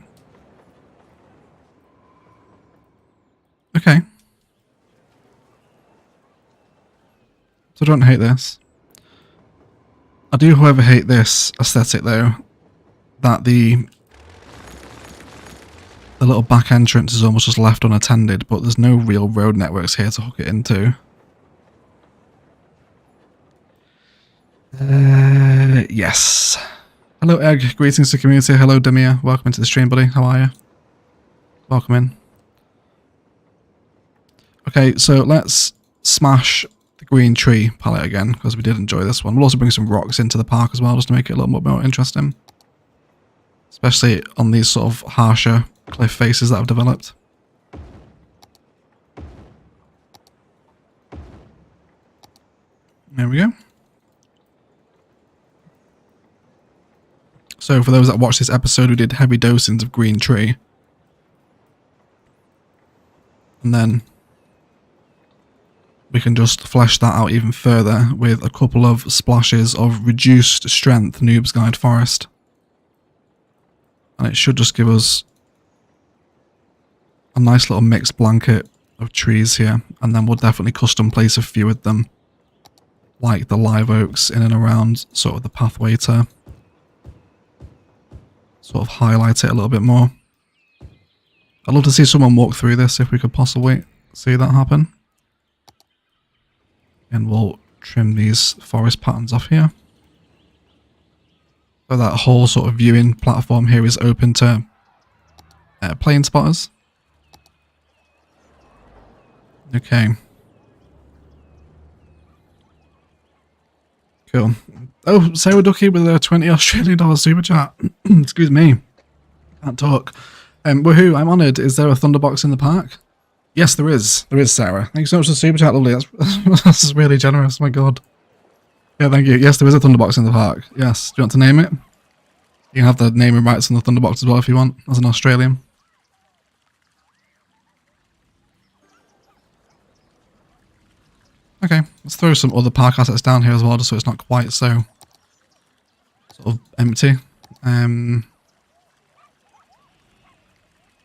Speaker 1: Okay. So I don't hate this. I do, however, hate this aesthetic though. That the little back entrance is almost just left unattended, but there's no real road networks here to hook it into. Yes. Hello Egg, greetings to the community. Hello Demia, welcome into the stream, buddy. How are you? Welcome in. Okay, so let's smash the green tree palette again, because we did enjoy this one. We'll also bring some rocks into the park as well, just to make it a little bit more interesting. Especially on these sort of harsher cliff faces that have developed. There we go. So for those that watched this episode, we did heavy dosings of green tree. And then we can just flesh that out even further with a couple of splashes of reduced strength Noobs Guide Forest. And it should just give us a nice little mixed blanket of trees here. And then we'll definitely custom place a few of them, like the live oaks in and around sort of the pathway to sort of highlight it a little bit more. I'd love to see someone walk through this if we could possibly see that happen. And we'll trim these forest patterns off here. So that whole sort of viewing platform here is open to plane spotters. Okay. Cool. Oh, Sarah Ducky with a $20 Australian super chat. Excuse me. Can't talk. Woohoo, I'm honoured. Is there a Thunderbox in the park? Yes, there is. There is, Sarah. Thank you so much for the super chat, lovely. That's really generous. My God. Yeah, thank you. Yes, there is a Thunderbox in the park. Yes. Do you want to name it? You can have the naming rights on the Thunderbox as well if you want, as an Australian. Okay, let's throw some other park assets down here as well, just so it's not quite so sort of empty.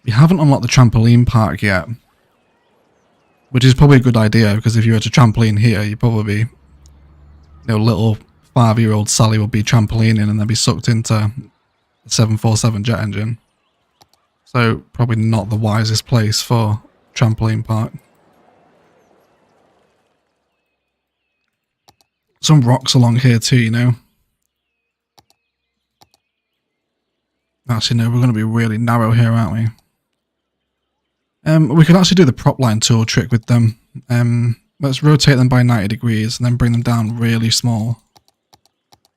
Speaker 1: We haven't unlocked the trampoline park yet, which is probably a good idea, because if you were to trampoline here, you'd probably, you know, little 5-year-old Sally would be trampolining and then be sucked into the 747 jet engine. So probably not the wisest place for trampoline park. Some rocks along here too, you know. Actually, no, we're going to be really narrow here, aren't we? We can actually do the prop line tool trick with them. Let's rotate them by 90 degrees and then bring them down really small.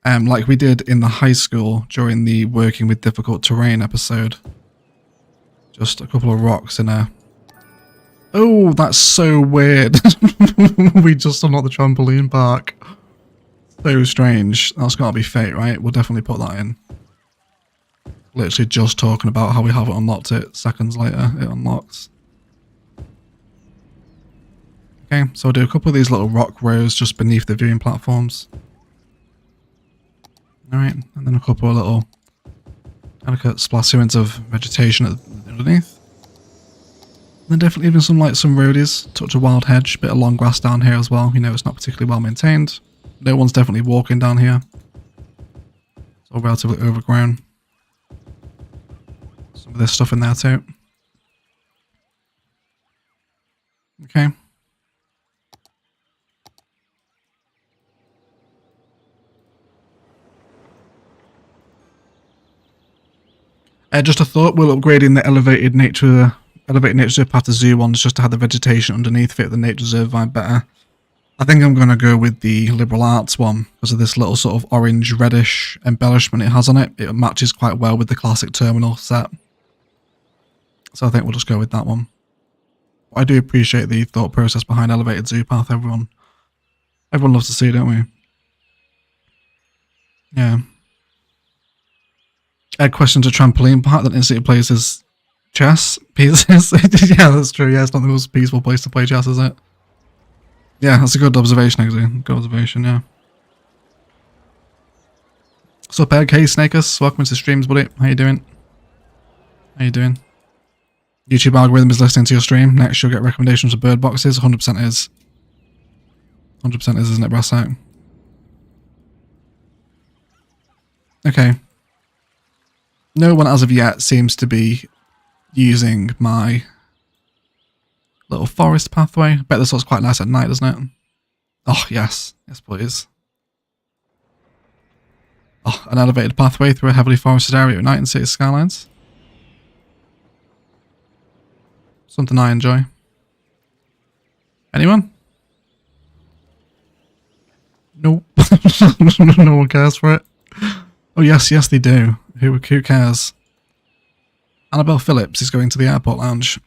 Speaker 1: Like we did in the high school during the working with difficult terrain episode. Just a couple of rocks in a... Oh, that's so weird. We just unlocked the trampoline park. So strange. That's got to be fate, right? We'll definitely put that in. Literally just talking about how we haven't unlocked it. Seconds later, it unlocks. Okay, so I'll do a couple of these little rock rows just beneath the viewing platforms. Alright, and then a couple of little delicate splasherings of vegetation underneath. And then definitely even some roadies, touch of wild hedge, bit of long grass down here as well. You know, it's not particularly well maintained. No one's definitely walking down here. It's all relatively overgrown. Some of this stuff in there too. Okay. Just a thought, we're upgrading the elevated nature reserve path to zoo ones just to have the vegetation underneath fit the nature reserve vibe better. I think I'm going to go with the liberal arts one because of this little sort of orange reddish embellishment it has on it. It matches quite well with the classic terminal set. So I think we'll just go with that one. I do appreciate the thought process behind elevated zoo path. Everyone loves to see it, don't we? Yeah. Ed questions a trampoline park that instantly places chess pieces. Yeah, that's true. Yeah, it's not the most peaceful place to play chess, is it? Yeah, that's a good observation, actually. Good observation, yeah. What's up, Ed? Hey, Snakus. Welcome to streams, buddy. How you doing? How you doing? YouTube algorithm is listening to your stream. Next, you'll get recommendations for bird boxes. 100% is. 100% is, isn't it, Brassack? Okay. No one as of yet seems to be using my little forest pathway. I bet this looks quite nice at night, doesn't it? Oh, yes. Yes, please. Oh, an elevated pathway through a heavily forested area at night in city skylines. Something I enjoy. Anyone? Nope. No one cares for it. Oh, yes, yes, they do. Who cares? Annabelle Phillips is going to the airport lounge.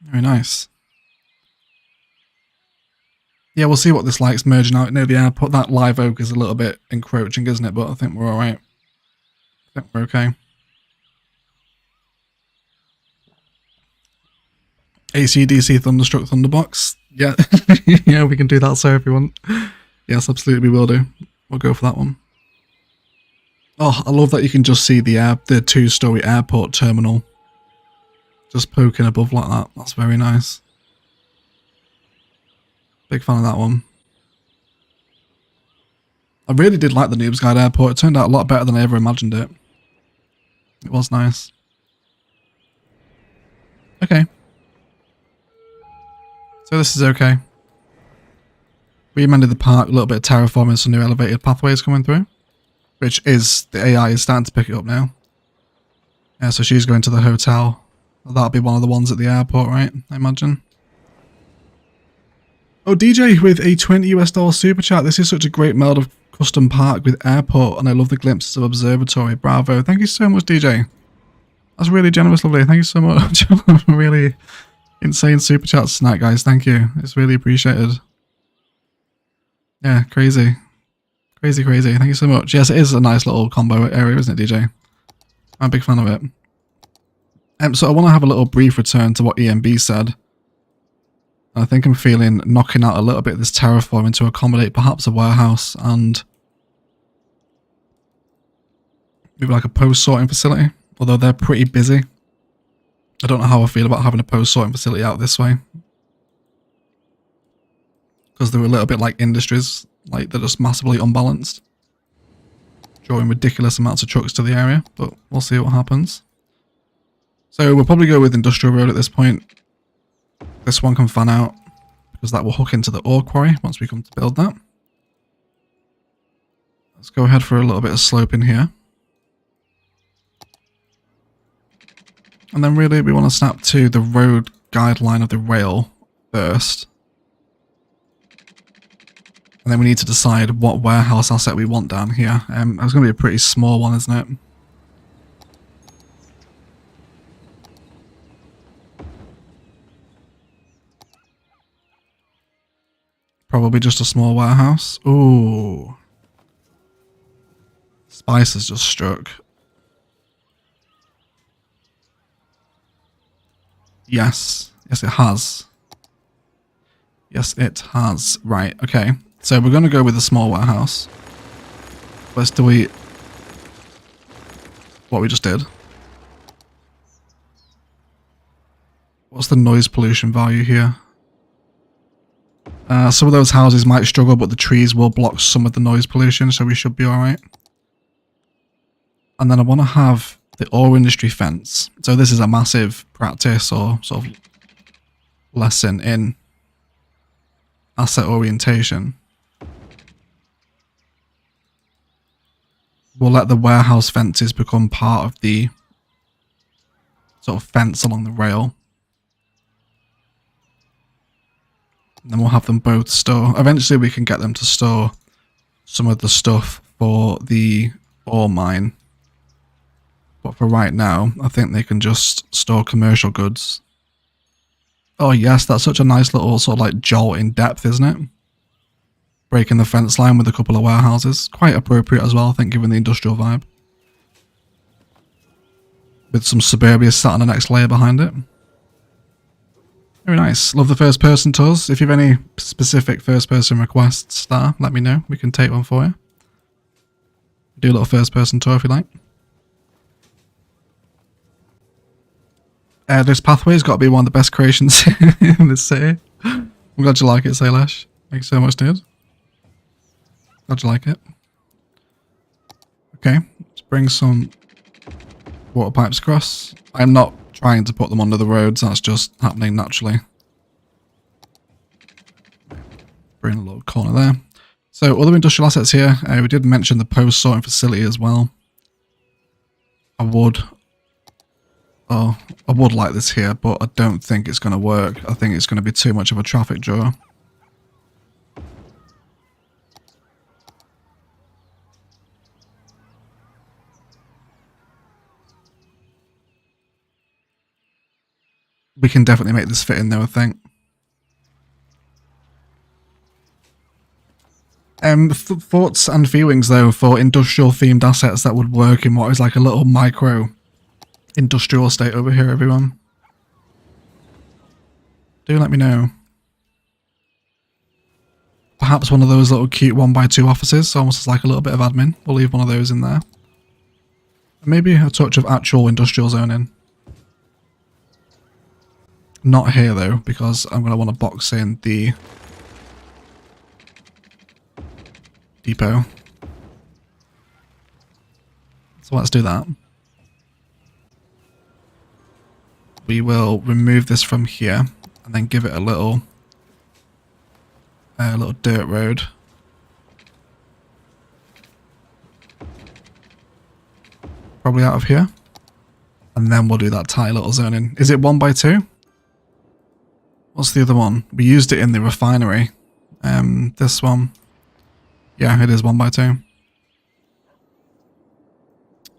Speaker 1: Very nice. Yeah, we'll see what this like's merging out near the airport. That live oak is a little bit encroaching, isn't it? But I think we're alright. I think we're okay. AC/DC Thunderstruck Thunderbox. Yeah, yeah, we can do that, sir, if you want. Yes, absolutely, we will do. We'll go for that one. Oh, I love that you can just see the two-story airport terminal just poking above like that. That's very nice. Big fan of that one. I really did like the Noobs Guide Airport. It turned out a lot better than I ever imagined it. It was nice. Okay. So this is okay. We amended the park, a little bit of terraforming, some new elevated pathways coming through. Which is, the AI is starting to pick it up now. Yeah, so she's going to the hotel. That'll be one of the ones at the airport, right? I imagine. Oh, DJ with a $20 super chat. This is such a great meld of custom park with airport, and I love the glimpses of observatory. Bravo. Thank you so much, DJ. That's really generous, lovely. Thank you so much. Really insane super chats tonight, guys. Thank you. It's really appreciated. Yeah, crazy. Crazy, crazy. Thank you so much. Yes, it is a nice little combo area, isn't it, DJ? I'm a big fan of it. So I want to have a little brief return to what EMB said. I think I'm feeling knocking out a little bit of this terraforming to accommodate perhaps a warehouse and maybe like a post-sorting facility. Although they're pretty busy. I don't know how I feel about having a post-sorting facility out this way. Because they're a little bit like industries. Like, they're just massively unbalanced. Drawing ridiculous amounts of trucks to the area, but we'll see what happens. So we'll probably go with Industrial Road at this point. This one can fan out, because that will hook into the ore quarry once we come to build that. Let's go ahead for a little bit of slope in here. And then really we want to snap to the road guideline of the rail first. And then we need to decide what warehouse asset we want down here. It's going to be a pretty small one, isn't it? Probably just a small warehouse. Ooh. Spice has just struck. Yes. Yes, it has. Yes, it has. Right, okay. So we're going to go with a small warehouse. Let's delete what we just did. What's the noise pollution value here? Some of those houses might struggle, but the trees will block some of the noise pollution, so we should be alright. And then I want to have the ore industry fence. So this is a massive practice or sort of lesson in asset orientation. We'll let the warehouse fences become part of the sort of fence along the rail. And then we'll have them both store. Eventually we can get them to store some of the stuff for the ore mine. But for right now, I think they can just store commercial goods. Oh yes, that's such a nice little sort of like jolt in depth, isn't it? Breaking the fence line with a couple of warehouses. Quite appropriate as well, I think, given the industrial vibe. With some suburbia sat on the next layer behind it. Very nice. Love the first person tours. If you have any specific first person requests, let me know. We can take one for you. Do a little first person tour if you like. This pathway's got to be one of the best creations in this city. I'm glad you like it, Saylash. Thank you so much, dude. Glad you like it. Okay, let's bring some water pipes across. I'm not trying to put them under the roads, that's just happening naturally. Bring a little corner there. So other industrial assets here, we did mention the post sorting facility as well. I would like this here, but I don't think it's going to work. I think it's going to be too much of a traffic draw. We can definitely make this fit in though, I think. Thoughts and feelings though for industrial themed assets that would work in what is like a little micro industrial estate over here, everyone. Do let me know. Perhaps one of those little cute 1x2 offices, almost as like a little bit of admin. We'll leave one of those in there. Maybe a touch of actual industrial zoning. Not here though, because I'm going to want to box in the depot. So let's do that. We will remove this from here and then give it a little dirt road. Probably out of here. And then we'll do that tiny little zoning. Is it 1x2? What's the other one? We used it in the refinery. This one. Yeah, it is 1x2.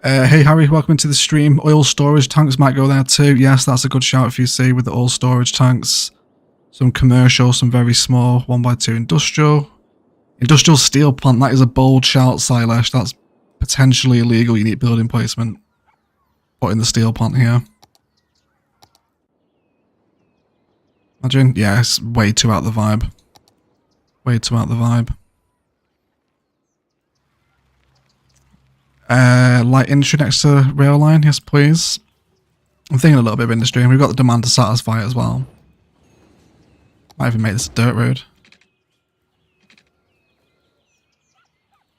Speaker 1: Hey Harry, welcome into the stream. Oil storage tanks might go there too. Yes, that's a good shout if you see with the oil storage tanks. Some commercial, some very small 1x2 industrial. Industrial steel plant, that is a bold shout, Silesh. That's potentially illegal. You need building placement. Put in the steel plant here. Imagine, yeah, it's way too out of the vibe. Way too out of the vibe. Light industry next to rail line, yes please. I'm thinking a little bit of industry, and we've got the demand to satisfy as well. Might even make this a dirt road.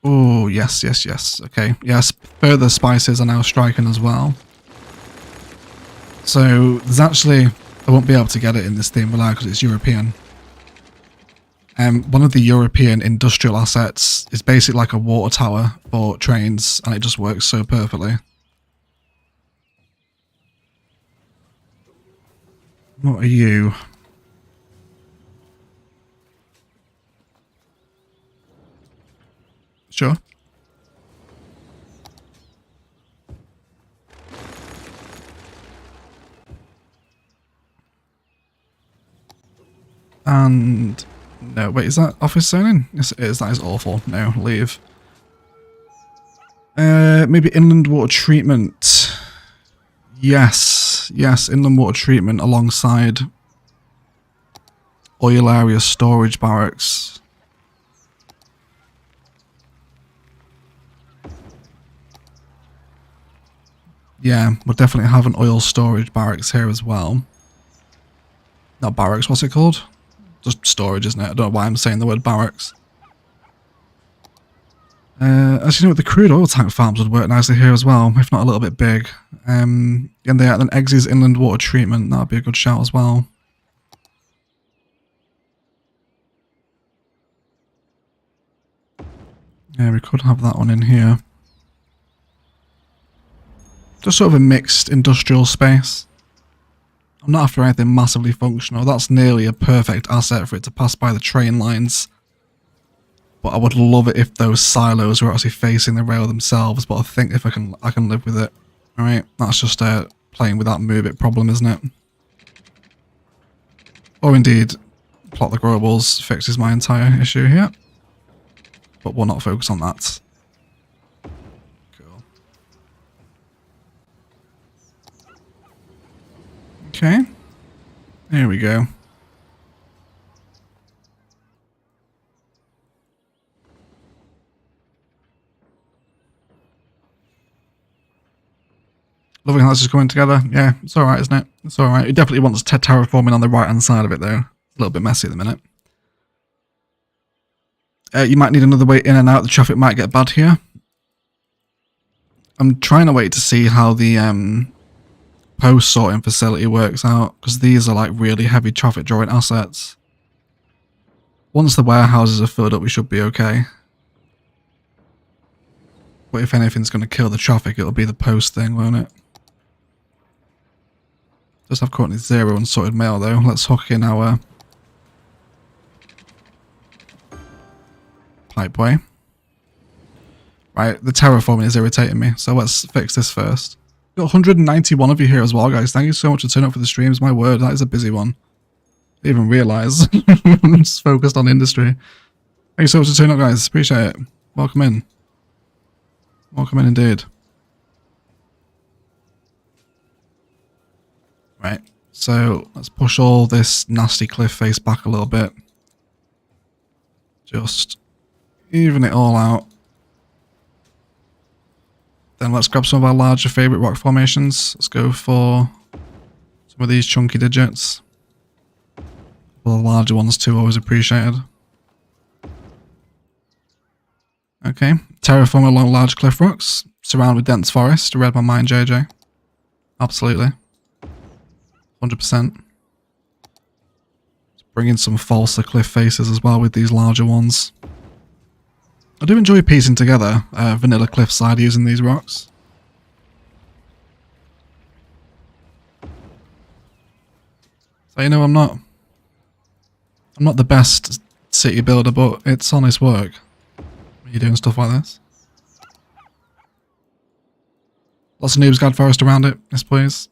Speaker 1: Oh, yes, yes, yes. Okay, yes, further spices are now striking as well. So, there's actually... I won't be able to get it in this theme below because it's European. One of the European industrial assets is basically like a water tower for trains, and it just works so perfectly. What are you? Sure. And no, wait, is that office zoning? Yes, it is. That is awful. No, leave. Maybe inland water treatment. Yes, yes, inland water treatment alongside oil area storage barracks. Yeah, we'll definitely have an oil storage barracks here as well. Not barracks, what's it called? Just storage, isn't it? I don't know why I'm saying the word barracks. As you know, the crude oil tank farms would work nicely here as well, if not a little bit big. And then Eggs's inland water treatment, that would be a good shout as well. Yeah, we could have that one in here. Just sort of a mixed industrial space. I'm not after anything massively functional. That's nearly a perfect asset for it to pass by the train lines. But I would love it if those silos were actually facing the rail themselves. But I think if I can live with it. Alright, that's just a playing without move it problem, isn't it? Or indeed, plot the growables fixes my entire issue here. But we'll not focus on that. Cool. Okay. There we go. Loving how this is coming together. Yeah, it's alright, isn't it? It's alright. It definitely wants terraforming on the right hand side of it though. A little bit messy at the minute. You might need another way in and out. The traffic might get bad here. I'm trying to wait to see how the post sorting facility works out, because these are like really heavy traffic drawing assets. Once the warehouses are filled up, we should be okay. But if anything's going to kill the traffic, it'll be the post thing, won't it? Just have currently 0 unsorted mail though. Let's hook in our pipeway. Right, the terraforming is irritating me, so let's fix this first. Got 191 of you here as well, guys. Thank you so much for turning up for the streams. My word, that is a busy one. I didn't even realise. I'm just focused on industry. Thank you so much for turning up, guys. Appreciate it. Welcome in. Welcome in indeed. Right, so let's push all this nasty cliff face back a little bit. Just even it all out. Then let's grab some of our larger favourite rock formations. Let's go for some of these chunky digits. Well, the larger ones too, always appreciated. Okay, terraform along large cliff rocks, surround with dense forest. Read my mind, JJ. Absolutely. 100%. Bring in some falser cliff faces as well with these larger ones. I do enjoy piecing together vanilla cliffside using these rocks. So you know, I'm not the best city builder, but it's honest work when you're doing stuff like this. Lots of Noobs guide forest around it, yes please.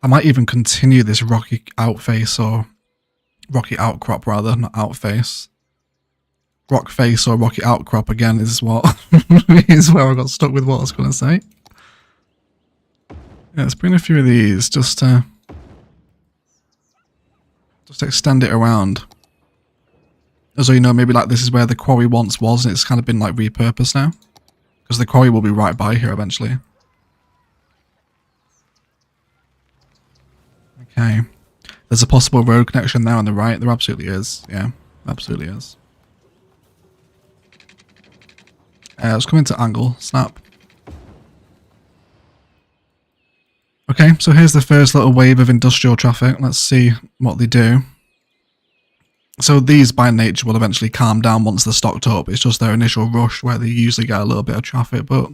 Speaker 1: I might even continue this rocky outface, or rocky outcrop rather, not outface. Rock face or rocky outcrop again is what is where I got stuck with what I was going to say. Yeah, let's bring a few of these just to extend it around. As though, you know, maybe like this is where the quarry once was and it's kind of been like repurposed now. Because the quarry will be right by here eventually. Okay. There's a possible road connection there on the right. There absolutely is. Yeah, absolutely is. Let's come into angle. Snap. Okay, so here's the first little wave of industrial traffic. Let's see what they do. So these by nature will eventually calm down once they're stocked up. It's just their initial rush where they usually get a little bit of traffic, but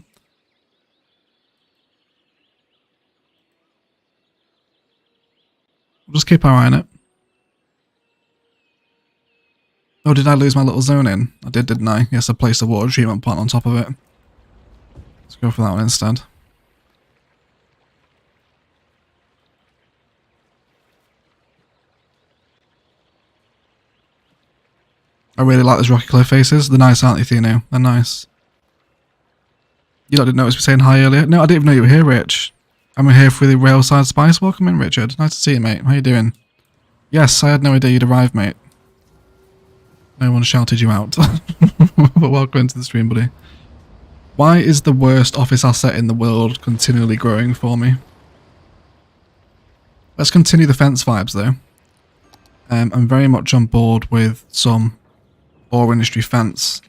Speaker 1: we'll just keep our eye on it. Oh, did I lose my little zone in? I did, didn't I? Yes, I placed a water treatment plant on top of it. Let's go for that one instead. I really like those rocky cliff faces. They're nice, aren't they, Thino? They're nice. You lot didn't notice me saying hi earlier? No, I didn't even know you were here, Rich. I'm here for the Railside Spice. Welcome in, Richard. Nice to see you, mate. How you doing? Yes, I had no idea you'd arrived, mate. No one shouted you out. But welcome into the stream, buddy. Why is the worst office asset in the world continually growing for me? Let's continue the fence vibes, though. I'm very much on board with some ore industry fence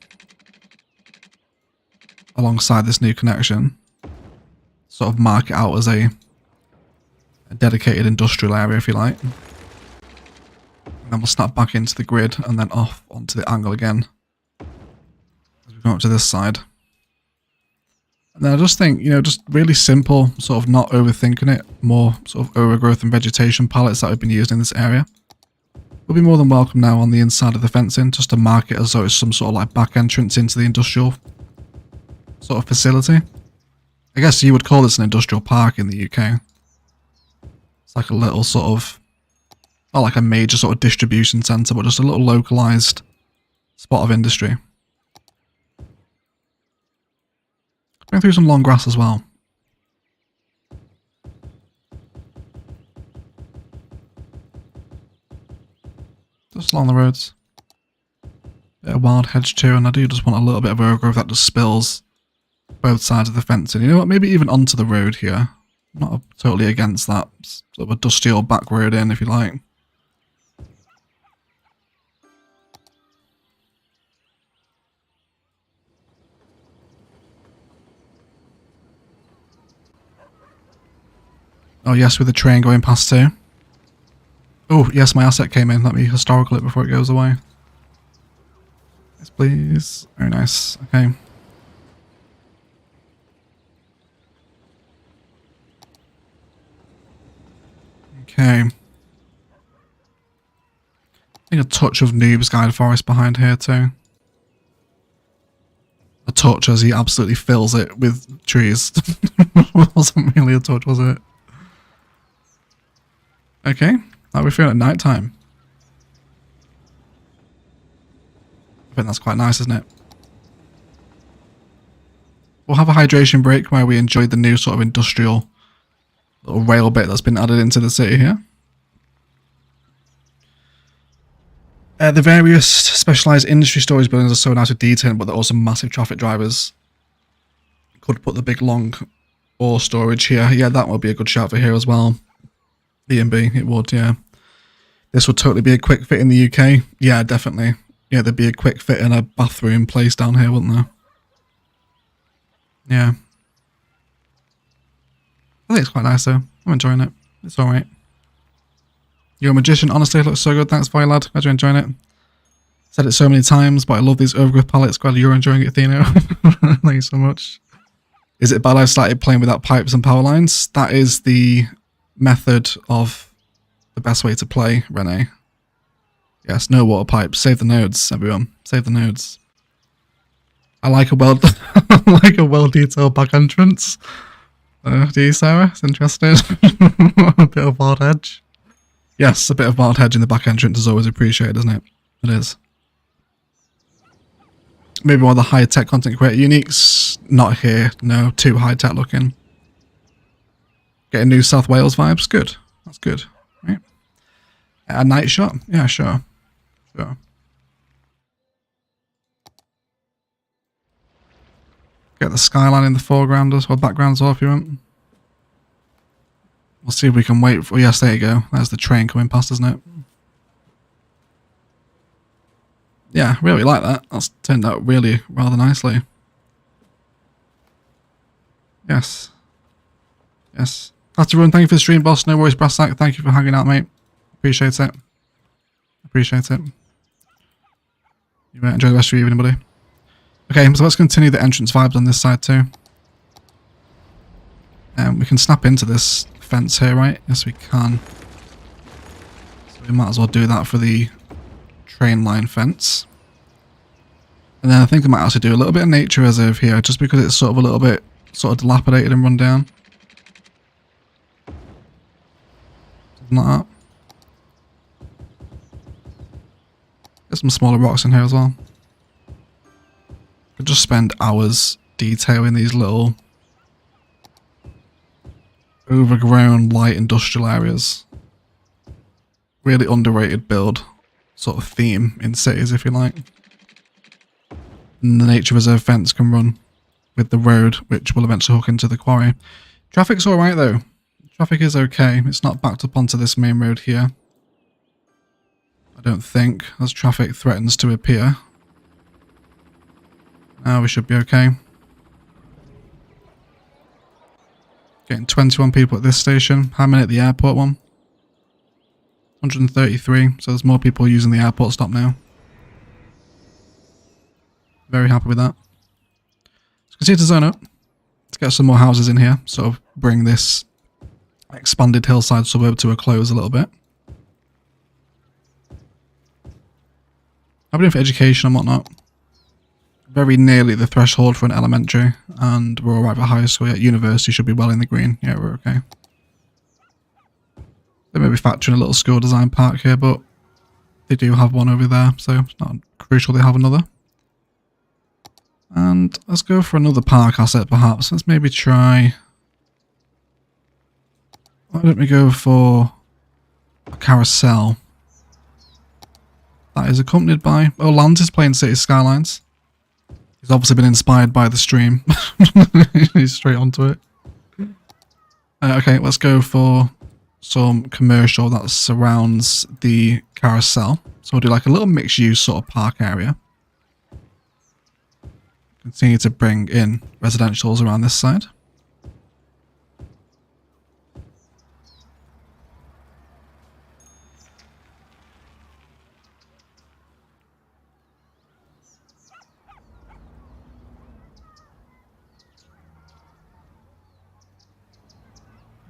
Speaker 1: alongside this new connection. Sort of mark it out as a dedicated industrial area, if you like. And then we'll snap back into the grid and then off onto the angle again as we come up to this side. And then I just think, you know, just really simple, sort of not overthinking it, more sort of overgrowth and vegetation pallets that have been used in this area. Will be more than welcome now on the inside of the fencing, just to mark it as though it's some sort of like back entrance into the industrial sort of facility. I guess you would call this an industrial park in the UK. It's like a little sort of, not like a major sort of distribution centre, but just a little localised spot of industry. Going through some long grass as well. Just along the roads. Bit of wild hedge too, and I do just want a little bit of overgrowth that just spills both sides of the fence. And you know what, maybe even onto the road here. I'm not totally against that. Sort of a dusty old back road in, if you like. Oh yes, with the train going past too. Oh yes, my asset came in. Let me historical it before it goes away. Yes, please. Very nice. Okay. Okay. I think a touch of Noobs Guide Forest behind here too. A touch, as he absolutely fills it with trees. Wasn't really a touch, was it? Okay, how are we feeling at night time? I think that's quite nice, isn't it? We'll have a hydration break where we enjoy the new sort of industrial little rail bit that's been added into the city here. The various specialised industry storage buildings are so nice with detailing, but they're also massive traffic drivers. Could put the big long ore storage here. Yeah, that would be a good shout for here as well. B&B, it would, yeah. This would totally be a quick fit in the UK. Yeah, definitely. Yeah, there'd be a quick fit in a bathroom place down here, wouldn't there? Yeah. I think it's quite nice though. I'm enjoying it. It's alright. You're a magician. Honestly, it looks so good. Thanks, Voy lad. Glad you're enjoying it. Said it so many times, but I love these overgrowth palettes. Glad you're enjoying it, Thino. Thank you so much. Is it bad I've started playing without pipes and power lines? That is the method of the best way to play, Renee. Yes, no water pipes. Save the nodes, everyone. Save the nodes. I like a well, like a well-detailed back entrance. Do you, Sarah? It's interesting. A bit of wild hedge. Yes, a bit of wild hedge in the back entrance is always appreciated, isn't it? It is. Maybe one of the high-tech content creator uniques. Not here. No, too high-tech looking. Getting New South Wales vibes. Good. That's good. Right. A night shot? Yeah, sure. Sure. Get the skyline in the foreground or background as well if you want. We'll see if we can wait for... Yes, there you go. There's the train coming past, isn't it? Yeah, really like that. That's turned out really rather nicely. Yes. Yes. Have to run. Thank you for the stream, boss. No worries, Brassack. Thank you for hanging out, mate. Appreciate it. Appreciate it. You might enjoy the rest of your evening, buddy. Okay, so let's continue the entrance vibes on this side too. We can snap into this fence here, right? Yes, we can. So we might as well do that for the train line fence. And then I think I might actually do a little bit of nature reserve here, just because it's sort of a little bit sort of dilapidated and run down. Something like that. Get some smaller rocks in here as well. Could just spend hours detailing these little overgrown light industrial areas. Really underrated build sort of theme in cities, if you like. And the nature reserve fence can run with the road, which will eventually hook into the quarry. Traffic's alright though. Traffic is okay. It's not backed up onto this main road here. I don't think, as traffic threatens to appear. Now we should be okay. Getting 21 people at this station. How many at the airport one? 133. So there's more people using the airport stop now. Very happy with that. Let's continue to zone up. Let's get some more houses in here. Sort of bring this expanded hillside suburb to a close a little bit. How are we doing for education and whatnot? very nearly the threshold for an elementary, and we're alright for high school. Yeah, university should be well in the green. Yeah, we're okay. They may be factoring a little school design park here, but they do have one over there, so it's not crucial they have another. And let's go for another park asset, perhaps. Let's maybe try... Why don't we go for a carousel that is accompanied by... Oh, Lance is playing City Skylines. He's obviously been inspired by the stream. He's straight onto it. Okay, let's go for some commercial that surrounds the carousel. So we'll do like a little mixed use sort of park area. Continue to bring in residentials around this side.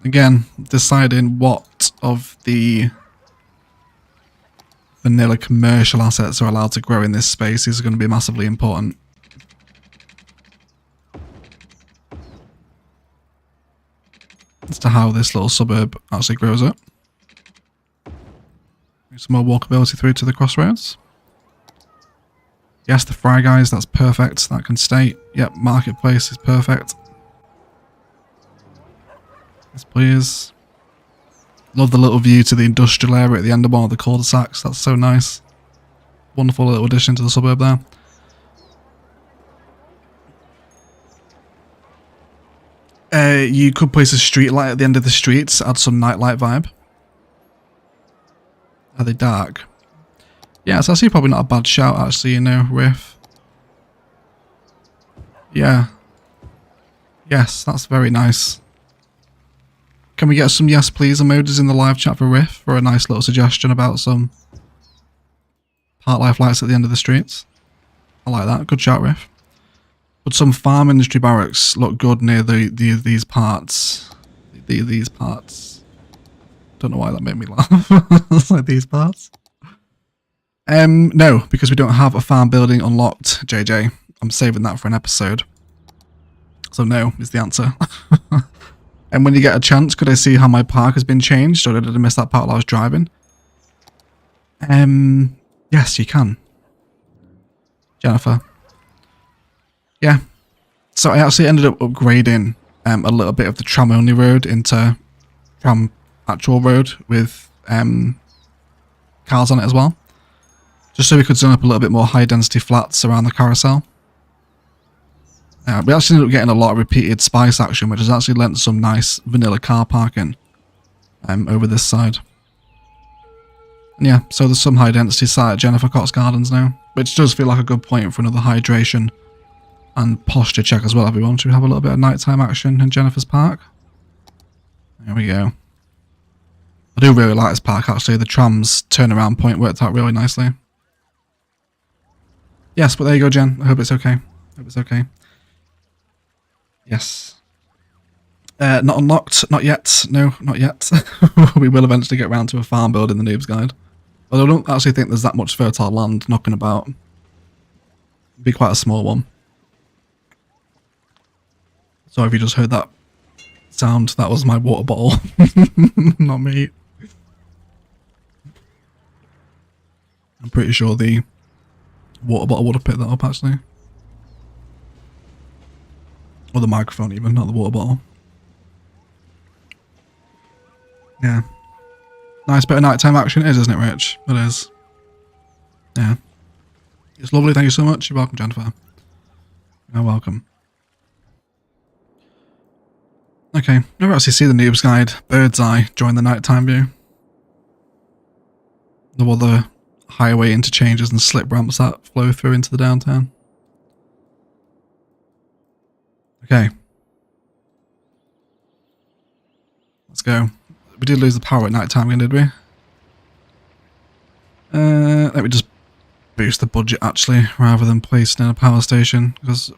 Speaker 1: Again, deciding what of the vanilla commercial assets are allowed to grow in this space is going to be massively important. As to how this little suburb actually grows up. Some more walkability through to the crossroads. Yes, the Fry Guys, that's perfect. That can stay. Yep, marketplace is perfect. Yes, please. Love the little view to the industrial area at the end of one of the cul-de-sacs. That's so nice. Wonderful little addition to the suburb there. You could place a street light at the end of the streets, add some nightlight vibe. Are they dark? Yeah, it's actually probably not a bad shout, actually, you know, Riff. Yeah. Yes, that's very nice. Can we get some yes please emojis in the live chat for Riff for a nice little suggestion about some park life lights at the end of the streets? I like that. Good shout, Riff. But some farm industry barracks look good near these parts. These parts. Don't know why that made me laugh. It's like these parts. No, because we don't have a farm building unlocked, JJ. I'm saving that for an episode. So no is the answer. And when you get a chance, could I see how my park has been changed, or did I miss that part while I was driving? Yes, you can. Jennifer. Yeah. So I actually ended up upgrading a little bit of the tram only road into tram actual road with cars on it as well. Just so we could zone up a little bit more high density flats around the carousel. We actually ended up getting a lot of repeated spice action, which has actually lent some nice vanilla car parking over this side. And yeah, so there's some high density site at Jennifer Cox Gardens now, which does feel like a good point for another hydration and posture check as well, everyone. Should we have a little bit of nighttime action in Jennifer's Park? There we go. I do really like this park, actually. The tram's turnaround point worked out really nicely. Yes, but there you go, Jen. I hope it's okay. Hope it's okay. Yes. Not unlocked. Not yet. No, not yet. We will eventually get around to a farm build in the Noobs Guide. Although I don't actually think there's that much fertile land knocking about. It'd be quite a small one. Sorry if you just heard that sound. That was my water bottle. Not me. I'm pretty sure the water bottle would have picked that up, actually. Or the microphone even, not the water bottle. Yeah. Nice bit of nighttime action it is, isn't it, Rich? It is. Yeah. It's lovely, thank you so much. You're welcome, Jennifer. You're welcome. Okay, never actually see the Noobs Guide. Bird's eye, join the nighttime view. The other highway interchanges and slip ramps that flow through into the downtown. Okay. Let's go. We did lose the power at night time again, did we? Let me just boost the budget, actually, rather than placing in a power station, because I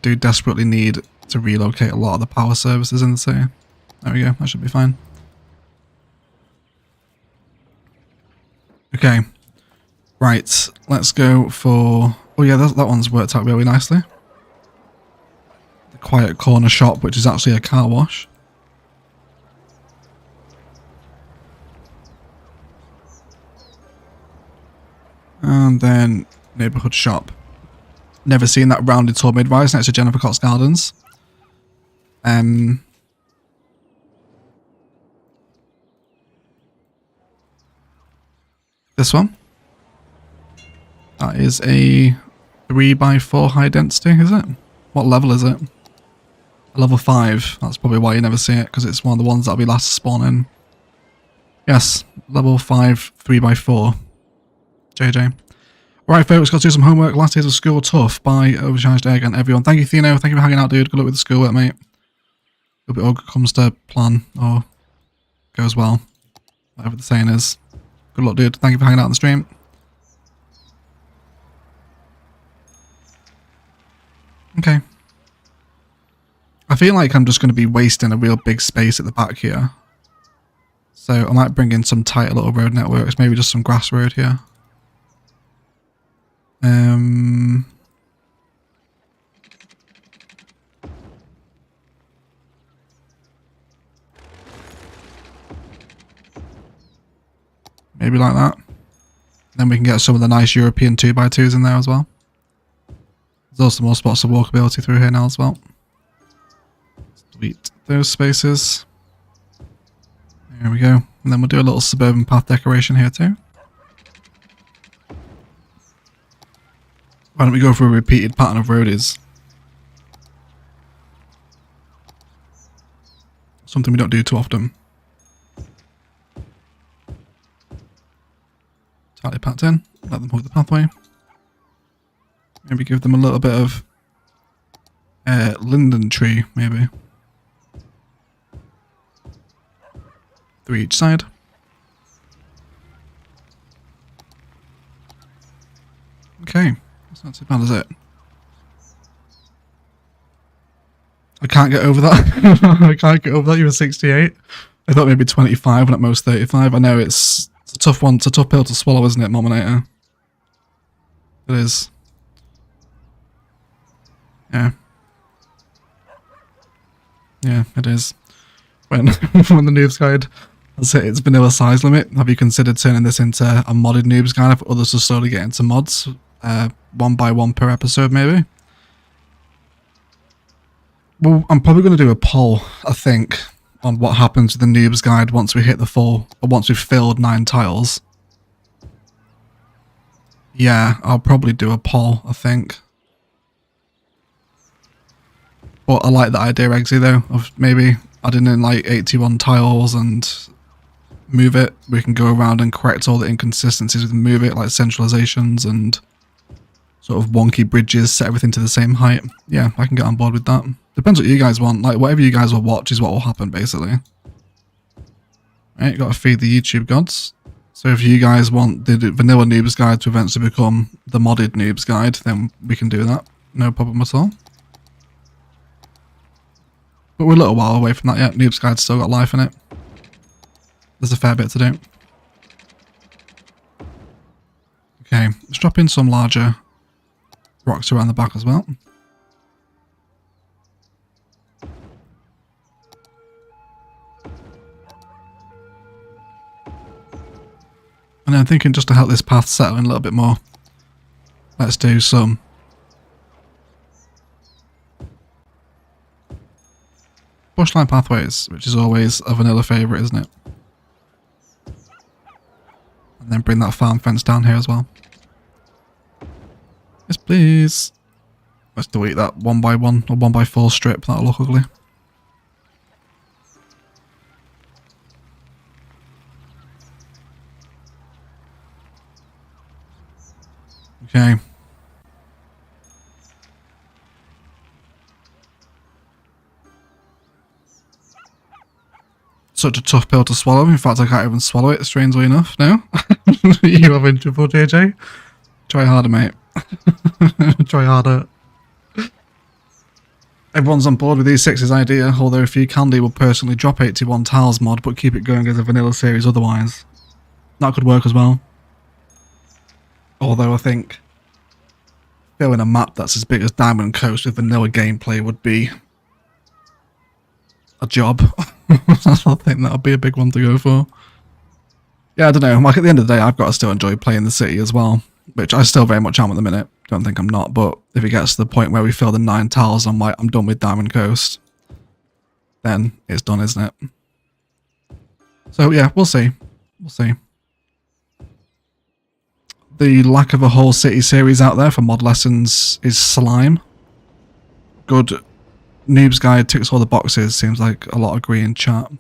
Speaker 1: do desperately need to relocate a lot of the power services in the city. There we go, that should be fine. Okay. Right, let's go for Oh yeah, that one's worked out really nicely. The quiet corner shop, which is actually a car wash. And then neighbourhood shop. Never seen that rounded tall mid-rise next to Jennifer Cott's Gardens. This one. That is a 3x4 high density, is it? What level is it? Level 5. That's probably why you never see it, because it's one of the ones that'll be last to spawn in. Yes, level 5, 3x4. JJ. Alright folks, got to do some homework. Last days of school tough by Overcharged Egg and everyone. Thank you Thino, thank you for hanging out dude. Good luck with the schoolwork mate. Hope it all comes to plan or goes well. Whatever the saying is. Good luck dude, thank you for hanging out on the stream. Okay. I feel like I'm just going to be wasting a real big space at the back here. So I might bring in some tighter little road networks, maybe just some grass road here. Maybe like that. Then we can get some of the nice European 2x2s in there as well. There's also more spots of walkability through here now as well. Delete those spaces. There we go. And then we'll do a little suburban path decoration here too. Why don't we go for a repeated pattern of roadies? Something we don't do too often. Tightly packed in. Let them hug the pathway. Maybe give them a little bit of linden tree, maybe. 3 each side. Okay, that's not too bad, is it? I can't get over that. I can't get over that. You were 68. I thought maybe 25 and at most 35. I know it's a tough one. It's a tough pill to swallow, isn't it, Mominator? It is. Yeah. Yeah, it is. When the Noobs Guide has hit its vanilla size limit, have you considered turning this into a modded Noobs Guide for others to slowly get into mods? 1 by 1 per episode, maybe? Well, I'm probably going to do a poll, I think, on what happens with the Noobs Guide once we hit the full, or once we've filled 9 tiles. Yeah, I'll probably do a poll, I think. But I like the idea, Eggsy, though, of maybe adding in like 81 tiles and move it. We can go around and correct all the inconsistencies and move it, like centralizations and sort of wonky bridges, set everything to the same height. Yeah, I can get on board with that. Depends what you guys want. Like, whatever you guys will watch is what will happen, basically. Right, gotta feed the YouTube gods. So if you guys want the vanilla Noobs Guide to eventually become the modded Noobs Guide, then we can do that. No problem at all. But we're a little while away from that yet. Noobs Guide's still got life in it. There's a fair bit to do. Okay, let's drop in some larger rocks around the back as well. And I'm thinking just to help this path settle in a little bit more, let's do some bushline pathways, which is always a vanilla favourite, isn't it? And then bring that farm fence down here as well. Yes, please. Let's delete that 1 by 1 or 1 by 4 strip. That'll look ugly. Okay. Such a tough pill to swallow. In fact, I can't even swallow it, strangely enough. No? You have trouble, JJ? Try harder, mate. Try harder. Everyone's on board with E6's idea, although if you Candy will personally drop 81 tiles mod, but keep it going as a vanilla series otherwise. That could work as well. Although I think building a map that's as big as Diamond Coast with vanilla gameplay would be a job. I think that would be a big one to go for. Yeah, I don't know. Like at the end of the day, I've got to still enjoy playing the city as well, which I still very much am at the minute. Don't think I'm not, but if it gets to the point where we fill the 9 tiles, I'm like, I'm done with Diamond Coast. Then it's done, isn't it? So yeah, we'll see. We'll see. The lack of a whole city series out there for mod lessons is slime. Good. Noobs guide ticks all the boxes. Seems like a lot of agree in chat.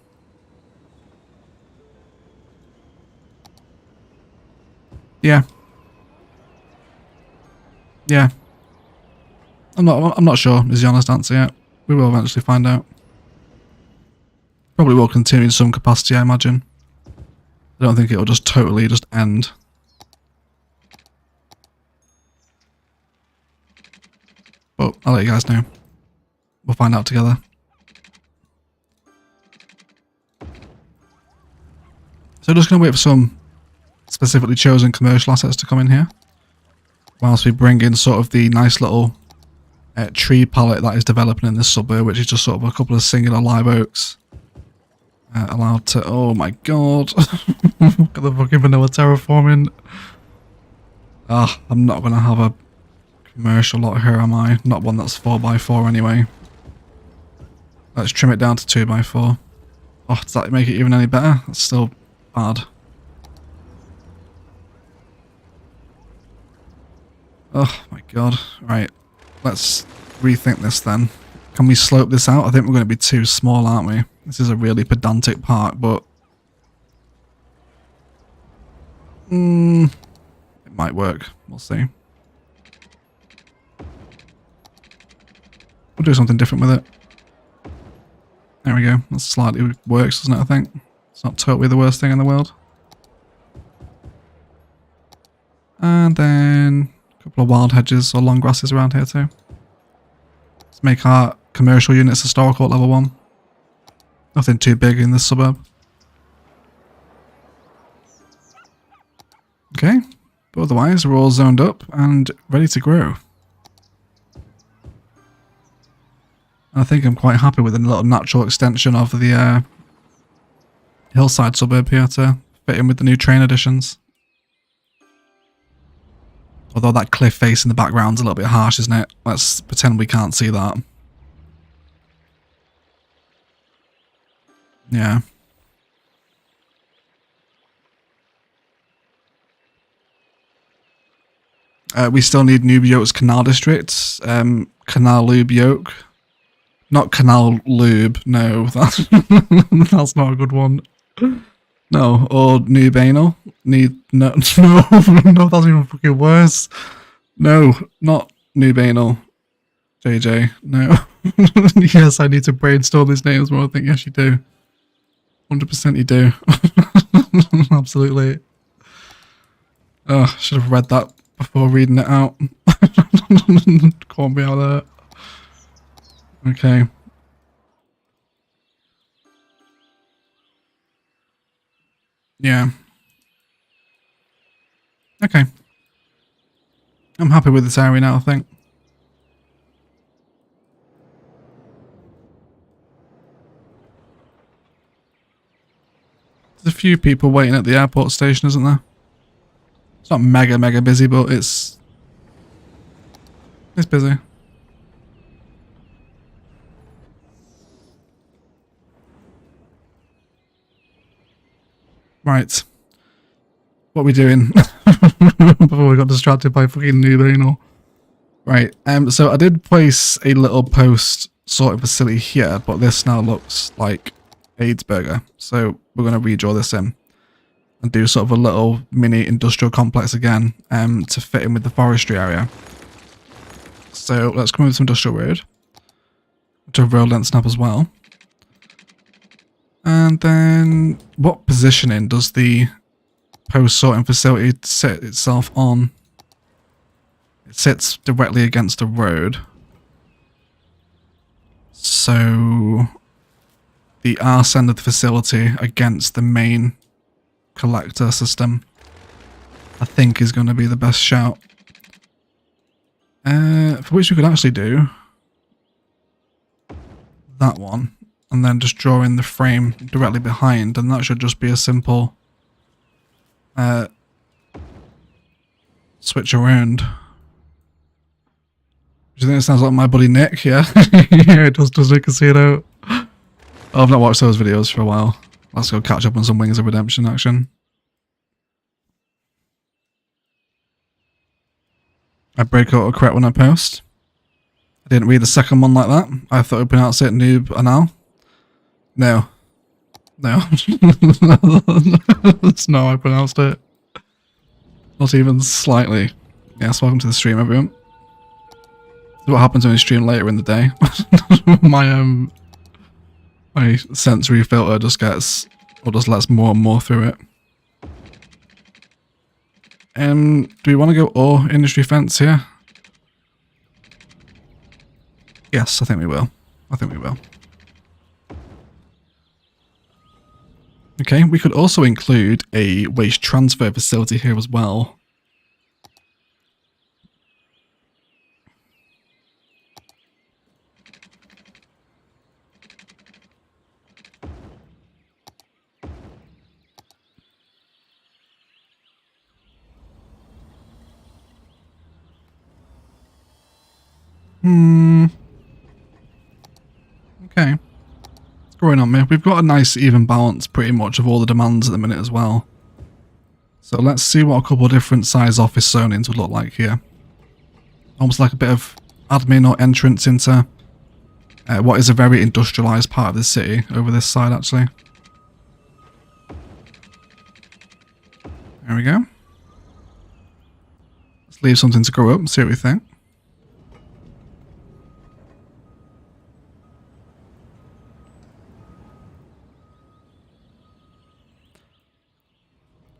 Speaker 1: Yeah. Yeah. I'm not sure is the honest answer yet. We will eventually find out. Probably will continue in some capacity, I imagine. I don't think it'll just totally just end. But I'll let you guys know. We'll find out together. So just gonna wait for some specifically chosen commercial assets to come in here, whilst we bring in sort of the nice little tree palette that is developing in this suburb, which is just sort of a couple of singular live oaks allowed to. Oh my god! Got the fucking vanilla terraforming. Ah, I'm not gonna have a commercial lot here, am I? Not one that's 4x4 anyway. Let's trim it down to 2x4. Oh, does that make it even any better? That's still bad. Oh my god. Right. Let's rethink this then. Can we slope this out? I think we're going to be too small, aren't we? This is a really pedantic park, but it might work. We'll see. We'll do something different with it. There we go. That slightly works, doesn't it, I think? It's not totally the worst thing in the world. And then a couple of wild hedges or long grasses around here too. Let's make our commercial units historical at level 1. Nothing too big in this suburb. Okay, but otherwise we're all zoned up and ready to grow. I think I'm quite happy with a little natural extension of the hillside suburb here to fit in with the new train additions. Although that cliff face in the background's a little bit harsh, isn't it? Let's pretend we can't see that. Yeah. We still need Noob Yoke's Canal District. Canal Lube Yoke. Not Canal Lube, no. That's not a good one. No, or Noob Anal. No, that's even fucking worse. No, not Noob Anal. JJ, no. Yes, I need to brainstorm these names more. I think, yes, you do. 100% you do. Absolutely. Oh, I should have read that before reading it out. Call me out there. Okay. Yeah. Okay. I'm happy with this area now, I think. There's a few people waiting at the airport station, isn't there? It's not mega busy, but it's busy. Right. What are we doing? Before we got distracted by fucking Noob Anal. Right, so I did place a little post sorting facility here, but this now looks like AIDS Burger. So we're going to redraw this in and do sort of a little mini industrial complex again to fit in with the forestry area. So let's come over to some industrial road. To road length snap as well. And then what positioning does the post sorting facility sit itself on? It sits directly against the road. So the arse end of the facility against the main collector system, I think, is going to be the best shout. For which we could actually do that one, and then just draw in the frame directly behind, and that should just be a simple switch around. Do you think it sounds like my buddy Nick? Yeah, yeah, it does Nick see it out. Oh, I've not watched those videos for a while. Let's go catch up on some Wings of Redemption action. I break out correct when I post. I didn't read the second one like that. I thought I'd pronounce it noob anal. No. No. That's not how I pronounced it. Not even slightly. Yes, welcome to the stream, everyone. This is what happens when we stream later in the day. My sensory filter just gets, or just lets more and more through it. Do we want to go or industry fence here? Yes, I think we will. I think we will. Okay, we could also include a waste transfer facility here as well. Okay. What's going on, man? We've got a nice even balance pretty much of all the demands at the minute as well. So let's see what a couple of different size office zonings would look like here. Almost like a bit of admin or entrance into what is a very industrialised part of the city over this side, actually. There we go. Let's leave something to grow up and see what we think.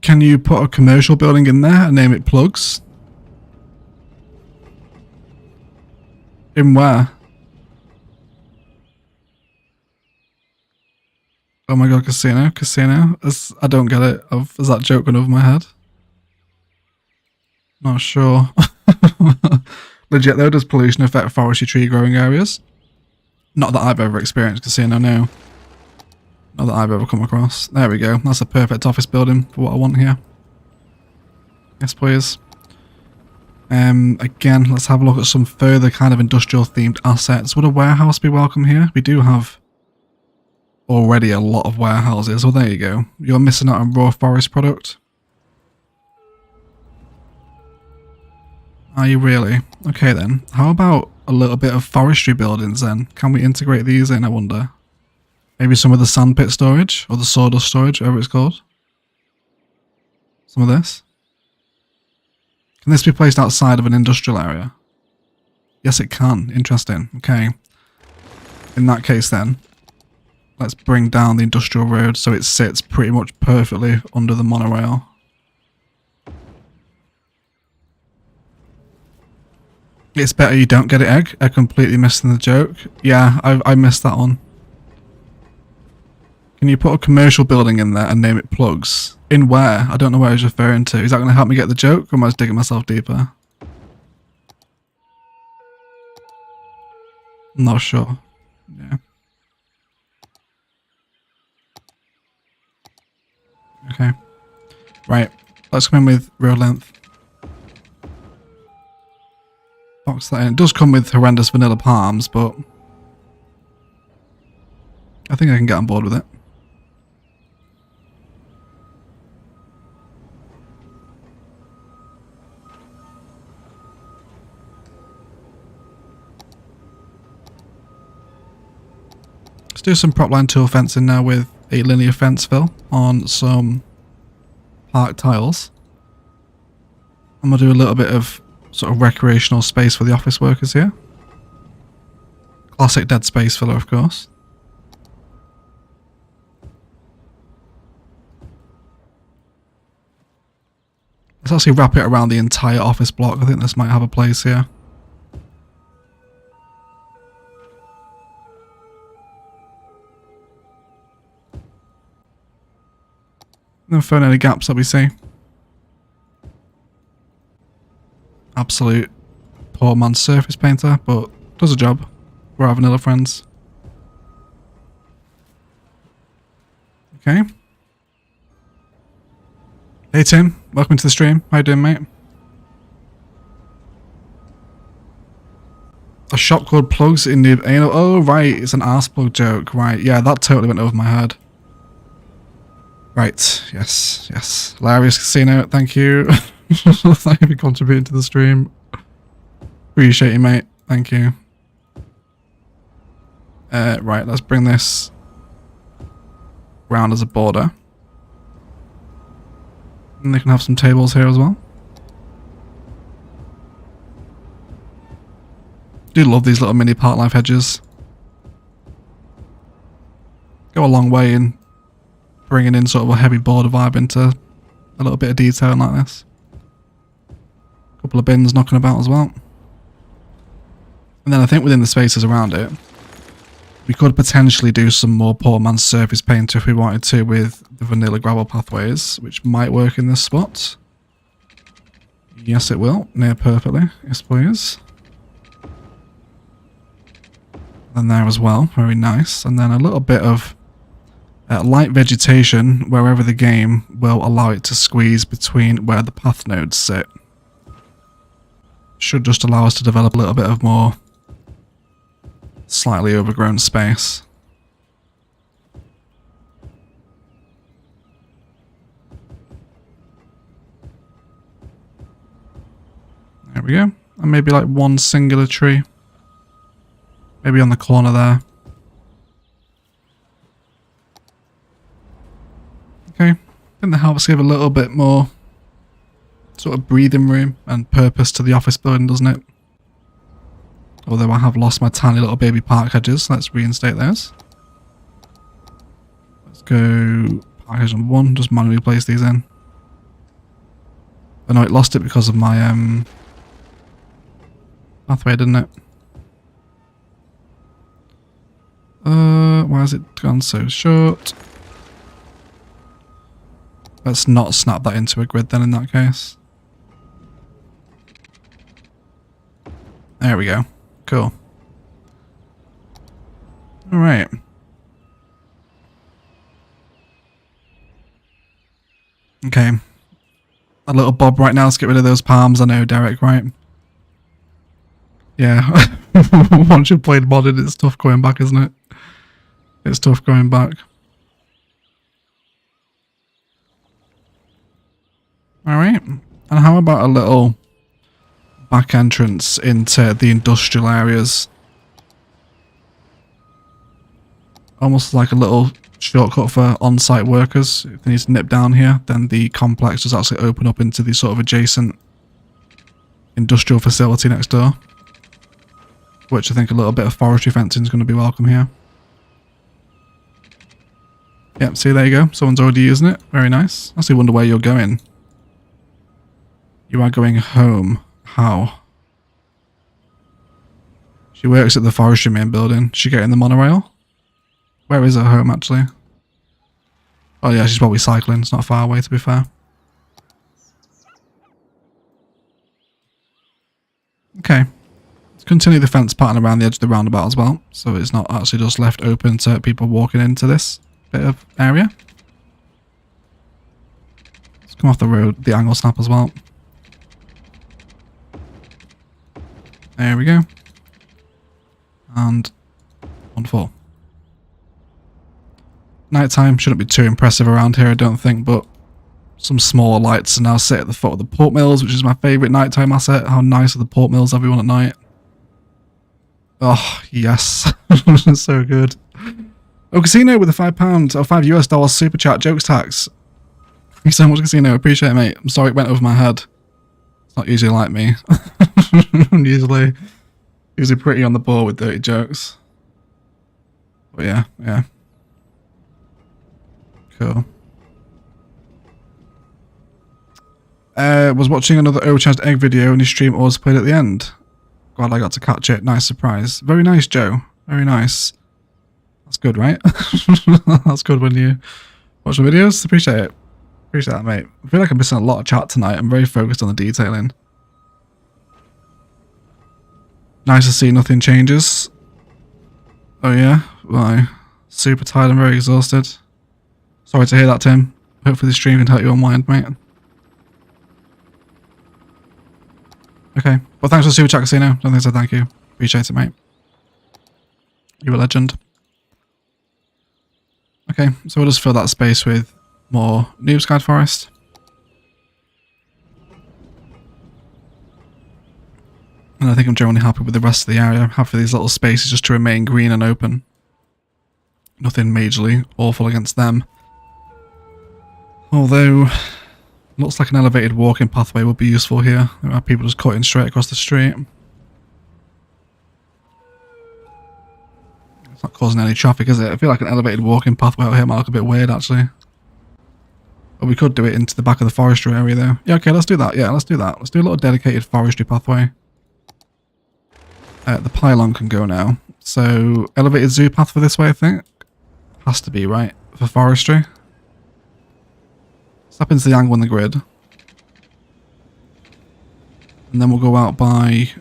Speaker 1: Can you put a commercial building in there and name it Plugs? In where? Oh my god, casino? Casino? I don't get it. Is that joke gone over my head? Not sure. Legit though, does pollution affect forestry tree growing areas? Not that I've ever experienced casino, no. Not that I've ever come across. There we go. That's a perfect office building for what I want here. Yes, please. Again, let's have a look at some further kind of industrial themed assets. Would a warehouse be welcome here? We do have already a lot of warehouses. Well, there you go. You're missing out on raw forest product. Are you really? Okay then. How about a little bit of forestry buildings then? Can we integrate these in, I wonder? Maybe some of the sandpit storage, or the sawdust storage, whatever it's called. Some of this. Can this be placed outside of an industrial area? Yes, it can. Interesting. Okay. In that case then, let's bring down the industrial road so it sits pretty much perfectly under the monorail. It's better you don't get it, Egg. I completely missed the joke. Yeah, I missed that one. Can you put a commercial building in there and name it Plugs? In where? I don't know where I was referring to. Is that going to help me get the joke, or am I just digging myself deeper? I'm not sure. Yeah. Okay. Right. Let's come in with road length. Box that in. It does come with horrendous vanilla palms, but I think I can get on board with it. Let's do some prop line tool fencing now with a linear fence fill on some park tiles. I'm going to do a little bit of sort of recreational space for the office workers here. Classic dead space filler, of course. Let's actually wrap it around the entire office block. I think this might have a place here. No fill in any gaps that we see. Absolute poor man's surface painter, but does a job. We're our vanilla friends. Okay. Hey Tim, welcome to the stream. How you doing, mate? A shop called Plugs in the anal. Oh, right, it's an arse plug joke. Right, yeah, that totally went over my head. Right, yes, yes. Hilarious Casino, thank you. Thank you for contributing to the stream. Appreciate you, mate. Thank you. Right, let's bring this round as a border. And they can have some tables here as well. Do love these little mini park life hedges. Go a long way in bringing in sort of a heavy border vibe into a little bit of detail like this. A couple of bins knocking about as well. And then I think within the spaces around it, we could potentially do some more poor man's surface paint if we wanted to with the vanilla gravel pathways, which might work in this spot. Yes, it will. Near perfectly. Yes, please. And there as well. Very nice. And then a little bit of light vegetation wherever the game will allow it to squeeze between where the path nodes sit. Should just allow us to develop a little bit of more slightly overgrown space. There we go. And maybe like one singular tree. Maybe on the corner there. Okay. I think that helps give a little bit more sort of breathing room and purpose to the office building, doesn't it? Although I have lost my tiny little baby park hedges. Let's reinstate those. Let's go park hedge on 1. Just manually place these in. I know it lost it because of my pathway, didn't it? Why has it gone so short? Let's not snap that into a grid then in that case. There we go. Cool. Alright. Okay. A little bob right now, let's get rid of those palms. I know, Derek, right? Yeah. Once you've played modded, it's tough going back, isn't it? It's tough going back. Alright. And how about a little back entrance into the industrial areas? Almost like a little shortcut for on-site workers. If they need to nip down here, then the complex does actually open up into the sort of adjacent industrial facility next door. Which I think a little bit of forestry fencing is going to be welcome here. Yep, see, there you go. Someone's already using it. Very nice. I actually wonder where you're going. You are going home. How? She works at the forestry main building. She getting the monorail? Where is her home, actually? Oh yeah, she's probably cycling. It's not far away, to be fair. Okay. Let's continue the fence pattern around the edge of the roundabout as well, so it's not actually just left open to people walking into this bit of area. Let's come off the road, the angle snap as well. There we go. And 1-4. Nighttime shouldn't be too impressive around here, I don't think, but some smaller lights are now set at the foot of the port mills, which is my favourite nighttime asset. How nice are the port mills, everyone, at night? Oh, yes. So good. Oh, Casino with a £5 or $5 super chat jokes tax. Thank you so much, Casino. Appreciate it, mate. I'm sorry it went over my head. It's not usually like me. I'm usually pretty on the ball with dirty jokes. But yeah, yeah. Cool. Was watching another overcharged egg video and his stream always played at the end. Glad I got to catch it. Nice surprise. Very nice, Joe. Very nice. That's good, right? That's good when you watch the videos. Appreciate it. Appreciate that, mate. I feel like I'm missing a lot of chat tonight. I'm very focused on the detailing. Nice to see nothing changes. Oh yeah? Why? Super tired and very exhausted. Sorry to hear that, Tim. Hopefully the stream can help you unwind, mate. Okay. Well, thanks for the super chat, Casino. Don't think so, thank you. Appreciate it, mate. You're a legend. Okay, so we'll just fill that space with more Noobs Guide Forest. And I think I'm generally happy with the rest of the area. Happy for these little spaces just to remain green and open. Nothing majorly awful against them. Although, looks like an elevated walking pathway would be useful here. There are people just cutting straight across the street. It's not causing any traffic, is it? I feel like an elevated walking pathway out here might look a bit weird, actually. But we could do it into the back of the forestry area, though. Yeah, okay, let's do that. Yeah, let's do that. Let's do a little dedicated forestry pathway. The pylon can go now. So, elevated zoo path for this way, I think. Has to be, right? For forestry. Step into the angle on the grid. And then we'll go out by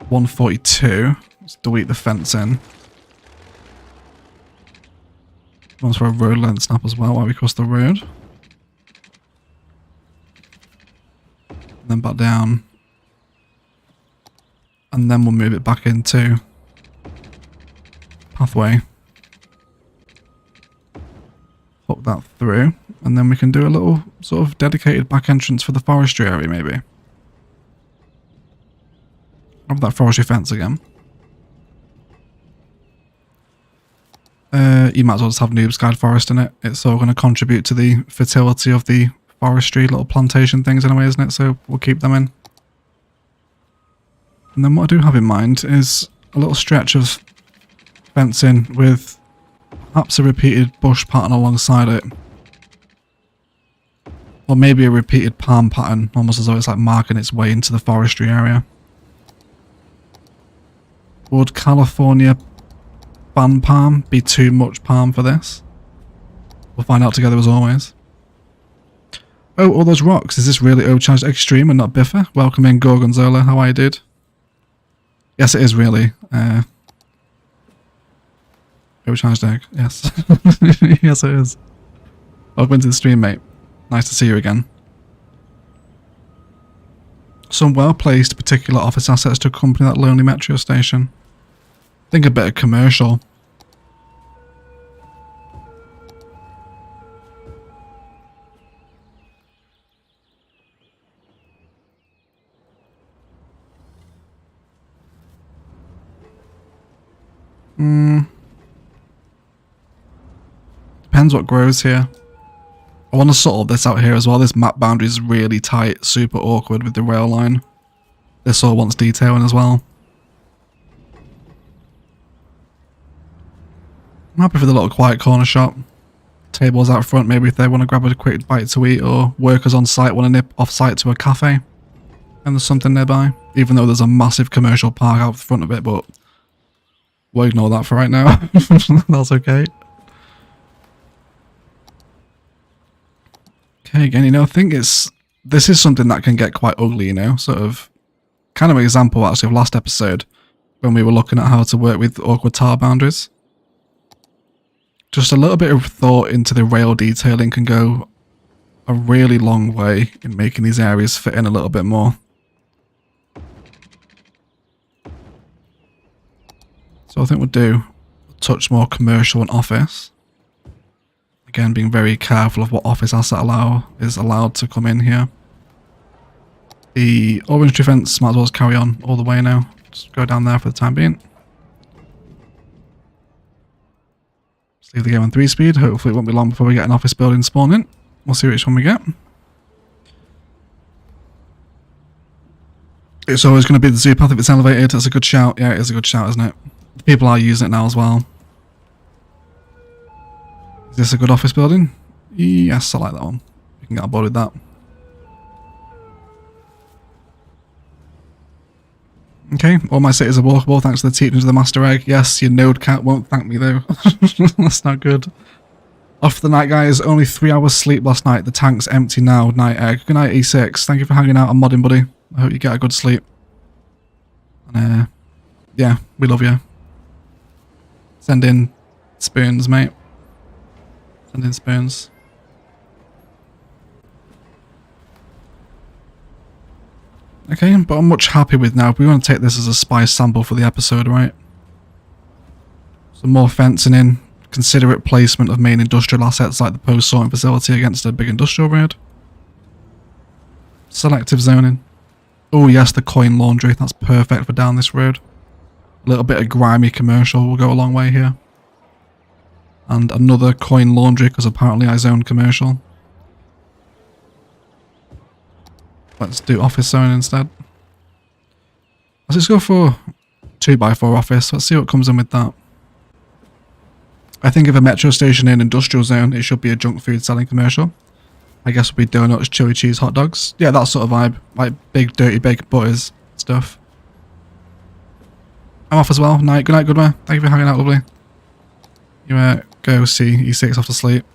Speaker 1: 142. Let's delete the fence in. Once for a road length snap as well while we cross the road. And then back down. And then we'll move it back into pathway. Hook that through. And then we can do a little sort of dedicated back entrance for the forestry area maybe. Have that forestry fence again. You might as well just have Noobs Guide Forest in it. It's all going to contribute to the fertility of the forestry little plantation things anyway, isn't it? So we'll keep them in. And then what I do have in mind is a little stretch of fencing with perhaps a repeated bush pattern alongside it. Or maybe a repeated palm pattern, almost as though it's like marking its way into the forestry area. Would California ban palm be too much palm for this? We'll find out together as always. Oh, all those rocks. Is this really overcharged extreme and not biffer? Welcome in, Gorgonzola. How are you, dude? Yes, it is really. Overcharged egg. Yes. Yes, it is. Welcome into the stream, mate. Nice to see you again. Some well-placed particular office assets to accompany that lonely metro station. Think a bit of commercial. Depends what grows here. I want to sort this out here as well. This map boundary is really tight, super awkward with the rail line. This all wants detailing as well. I'm happy for the little quiet corner shop. Tables out front, maybe if they want to grab a quick bite to eat, or workers on site want to nip off site to a cafe. And there's something nearby. Even though there's a massive commercial park out the front of it, but we'll ignore that for right now. That's okay. Okay, again, you know, I think this is something that can get quite ugly, you know, sort of, kind of an example actually of last episode, when we were looking at how to work with awkward tile boundaries. Just a little bit of thought into the rail detailing can go a really long way in making these areas fit in a little bit more. So I think we'll do a touch more commercial and office. Again, being very careful of what office asset is allowed to come in here. The orange defense might as well just carry on all the way now. Just go down there for the time being. Just leave the game on 3-speed. Hopefully it won't be long before we get an office building spawning. We'll see which one we get. It's always going to be the zoo path if it's elevated. That's a good shout. Yeah, it is a good shout, isn't it? People are using it now as well. Is this a good office building? Yes, I like that one. We can get on board with that. Okay, all my cities are walkable thanks to the teachings of the Master Egg. Yes, your node cat won't thank me though. That's not good. Off for the night, guys. Only 3 hours sleep last night. The tank's empty now. Night Egg. Good night, E6. Thank you for hanging out and modding, buddy. I hope you get a good sleep. And yeah, we love you. Send in spoons, mate. Send in spoons. Okay, but I'm much happy with now. We want to take this as a spice sample for the episode, right? Some more fencing in. Considerate placement of main industrial assets like the post-sorting facility against a big industrial road. Selective zoning. Oh yes, the coin laundry. That's perfect for down this road. A little bit of grimy commercial will go a long way here. And another coin laundry because apparently I zone commercial. Let's do office zone instead. Let's just go for 2x4 office. Let's see what comes in with that. I think if a metro station in industrial zone, it should be a junk food selling commercial. I guess would be donuts, chili cheese, hot dogs. Yeah, that sort of vibe. Like big, dirty, baked butters stuff. I'm off as well. Night. Good night, Goodman. Thank you for hanging out, lovely. You go see E6 off to sleep.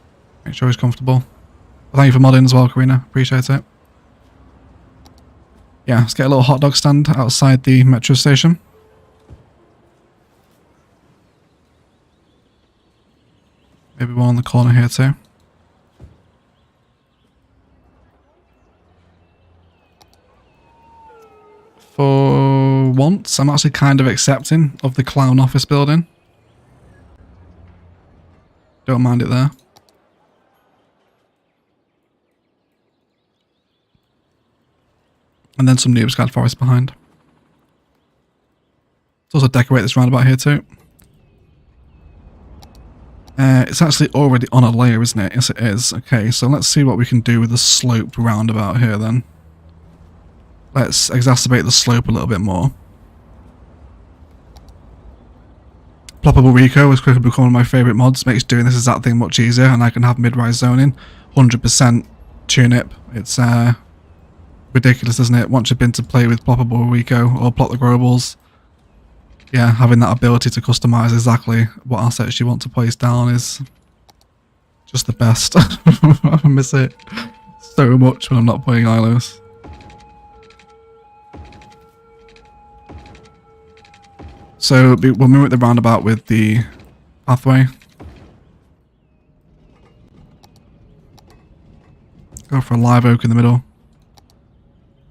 Speaker 1: Make sure he's comfortable. Thank you for modding as well, Karina. Appreciate it. Yeah, let's get a little hot dog stand outside the metro station. Maybe one on the corner here too. For once, I'm actually kind of accepting of the clown office building. Don't mind it there. And then some Noobs Guide forest behind. Let's also decorate this roundabout here too. It's actually already on a layer, isn't it? Yes, it is. Okay, so let's see what we can do with the sloped roundabout here then. Let's exacerbate the slope a little bit more. Ploppable Rico has quickly become one of my favourite mods. Makes doing this exact thing much easier, and I can have mid-rise zoning. 100% tunip. It's ridiculous, isn't it? Once you've been to play with Ploppable Rico or Plot the Growables, yeah, having that ability to customize exactly what assets you want to place down is just the best. I miss it so much when I'm not playing ILOS. So we'll mimic the roundabout with the pathway. Go for a live oak in the middle.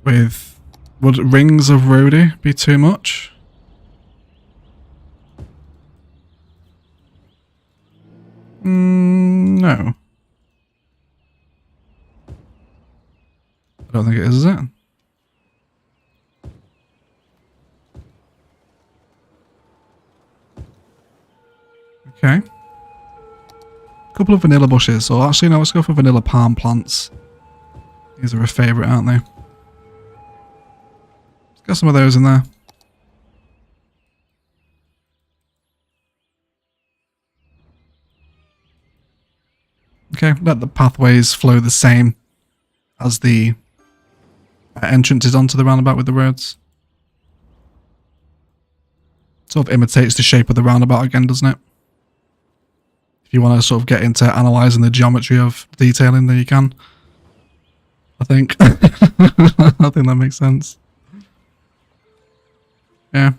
Speaker 1: With, would rings of roadie be too much? No. I don't think it is it? Okay. Couple of vanilla bushes, or actually no, let's go for vanilla palm plants. These are a favourite, aren't they? Let's get some of those in there. Okay, let the pathways flow the same as the entrances onto the roundabout with the roads. Sort of imitates the shape of the roundabout again, doesn't it? If you want to sort of get into analysing the geometry of detailing, then you can. I think. I think that makes sense. Yeah.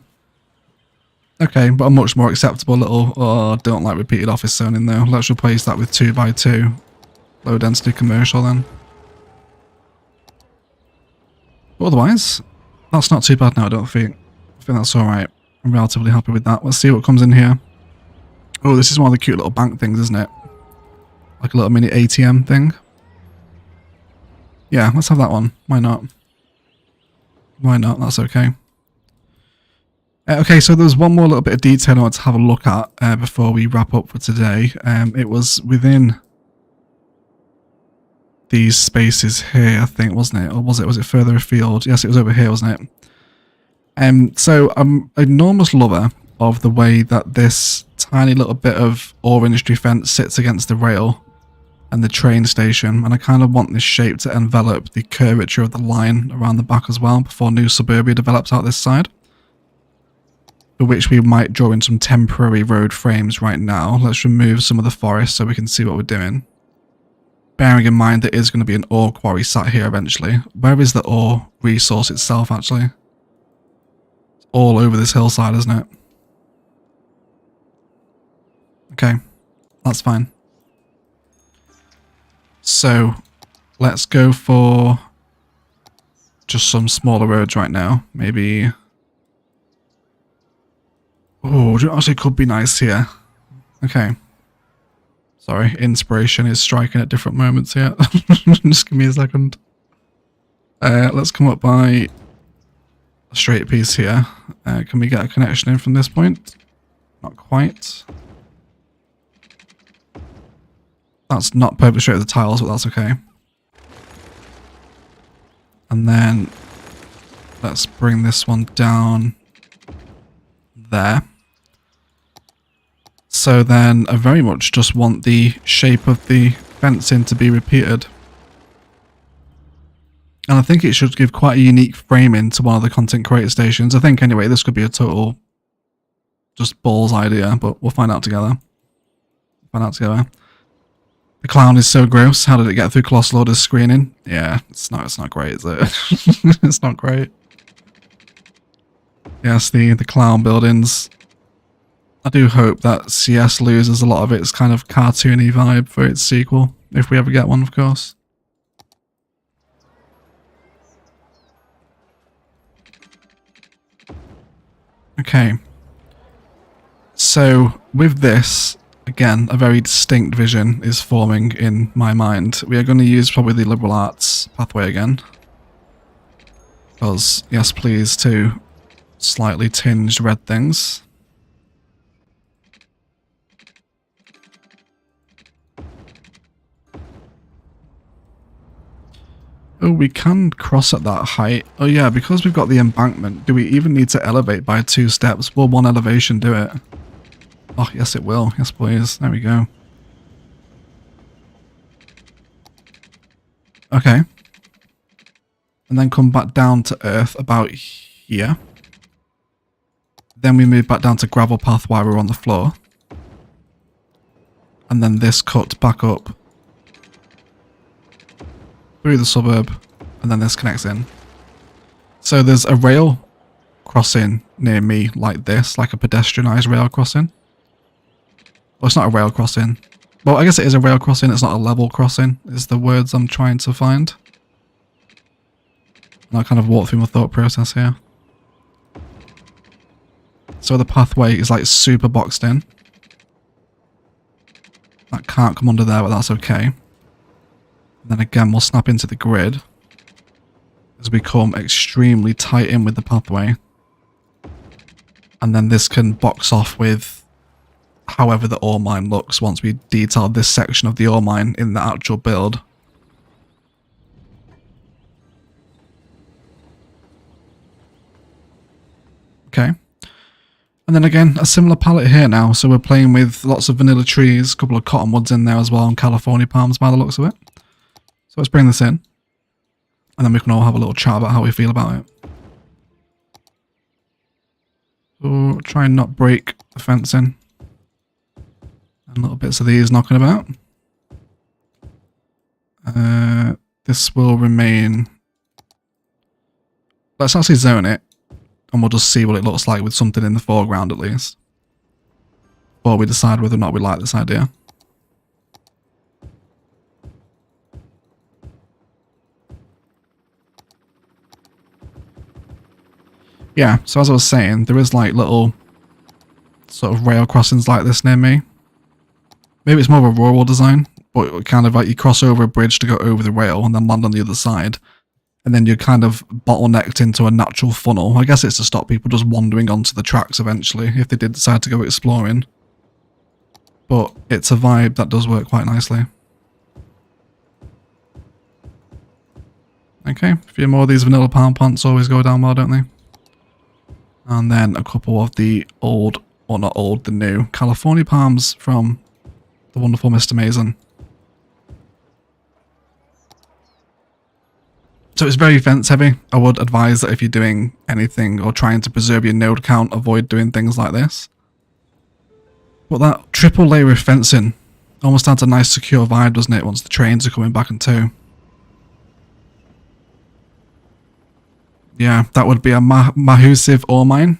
Speaker 1: Okay, but a much more acceptable little, oh, I don't like repeated office zoning though. Let's replace that with 2x2. Low density commercial then. But otherwise, that's not too bad now, I don't think. I think that's alright. I'm relatively happy with that. Let's see what comes in here. Oh, this is one of the cute little bank things, isn't it? Like a little mini ATM thing. Yeah, let's have that one. Why not? Why not? That's okay. Okay, so there's one more little bit of detail I want to have a look at before we wrap up for today. It was within these spaces here, I think, wasn't it? Or was it further afield? Yes, it was over here, wasn't it? So I'm an enormous lover of the way that this tiny little bit of ore industry fence sits against the rail and the train station, and I kind of want this shape to envelop the curvature of the line around the back as well before new suburbia develops out this side. For which we might draw in some temporary road frames right now. Let's remove some of the forest so we can see what we're doing. bearing in mind there is going to be an ore quarry sat here eventually. Where is the ore resource itself, actually? It's all over this hillside, isn't it? Okay, that's fine. So, let's go for just some smaller roads right now. Maybe... Oh, actually could be nice here. Okay. Sorry, inspiration is striking at different moments here. Just give me a second. Let's come up by a straight piece here. Can we get a connection in from this point? Not quite. That's not perfectly straight with the tiles, but that's okay. And then let's bring this one down there. So then I very much just want the shape of the fencing to be repeated. And I think it should give quite a unique framing to one of the content creator stations. I think anyway, this could be a total just balls idea, but we'll find out together. The clown is so gross. How did it get through Colossal Order's screening? Yeah, it's not great, is it? It's not great. Yes, the clown buildings. I do hope that CS loses a lot of its kind of cartoony vibe for its sequel, if we ever get one, of course. Okay. So, with this, again, a very distinct vision is forming in my mind. We are going to use probably the liberal arts pathway again. Because, yes please, to slightly tinged red things. Oh, we can cross at that height. Oh yeah, because we've got the embankment, do we even need to elevate by 2 steps? Will one elevation do it? Oh, yes it will. Yes please. There we go. Okay. And then come back down to earth about here. Then we move back down to gravel path while we're on the floor. And then this cut back up through the suburb, and then this connects in. So there's a rail crossing near me like this, like a pedestrianised rail crossing. Well, it's not a rail crossing. Well, I guess it is a rail crossing, it's not a level crossing, is the words I'm trying to find. And I'll kind of walk through my thought process here. So the pathway is like super boxed in. That can't come under there, but that's okay. Then again, we'll snap into the grid as we come extremely tight in with the pathway. And then this can box off with however the ore mine looks once we detail this section of the ore mine in the actual build. Okay. And then again, a similar palette here now. So we're playing with lots of vanilla trees, a couple of cottonwoods in there as well, and California palms by the looks of it. So let's bring this in, and then we can all have a little chat about how we feel about it. So try and not break the fencing. And little bits of these knocking about. This will remain. Let's actually zone it, and we'll just see what it looks like with something in the foreground at least. Before we decide whether or not we like this idea. Yeah, so as I was saying, there is like little sort of rail crossings like this near me. Maybe it's more of a rural design, but kind of like you cross over a bridge to go over the rail and then land on the other side. And then you're kind of bottlenecked into a natural funnel. I guess it's to stop people just wandering onto the tracks eventually, if they did decide to go exploring. But it's a vibe that does work quite nicely. Okay, a few more of these vanilla palm plants always go down well, don't they? And then a couple of the old, or not old, the new California palms from the wonderful Mr. Mason. So it's very fence heavy. I would advise that if you're doing anything or trying to preserve your node count, avoid doing things like this. But that triple layer of fencing Almost adds a nice secure vibe, doesn't it, once the trains are coming back in tow. Yeah, that would be a massive ore mine,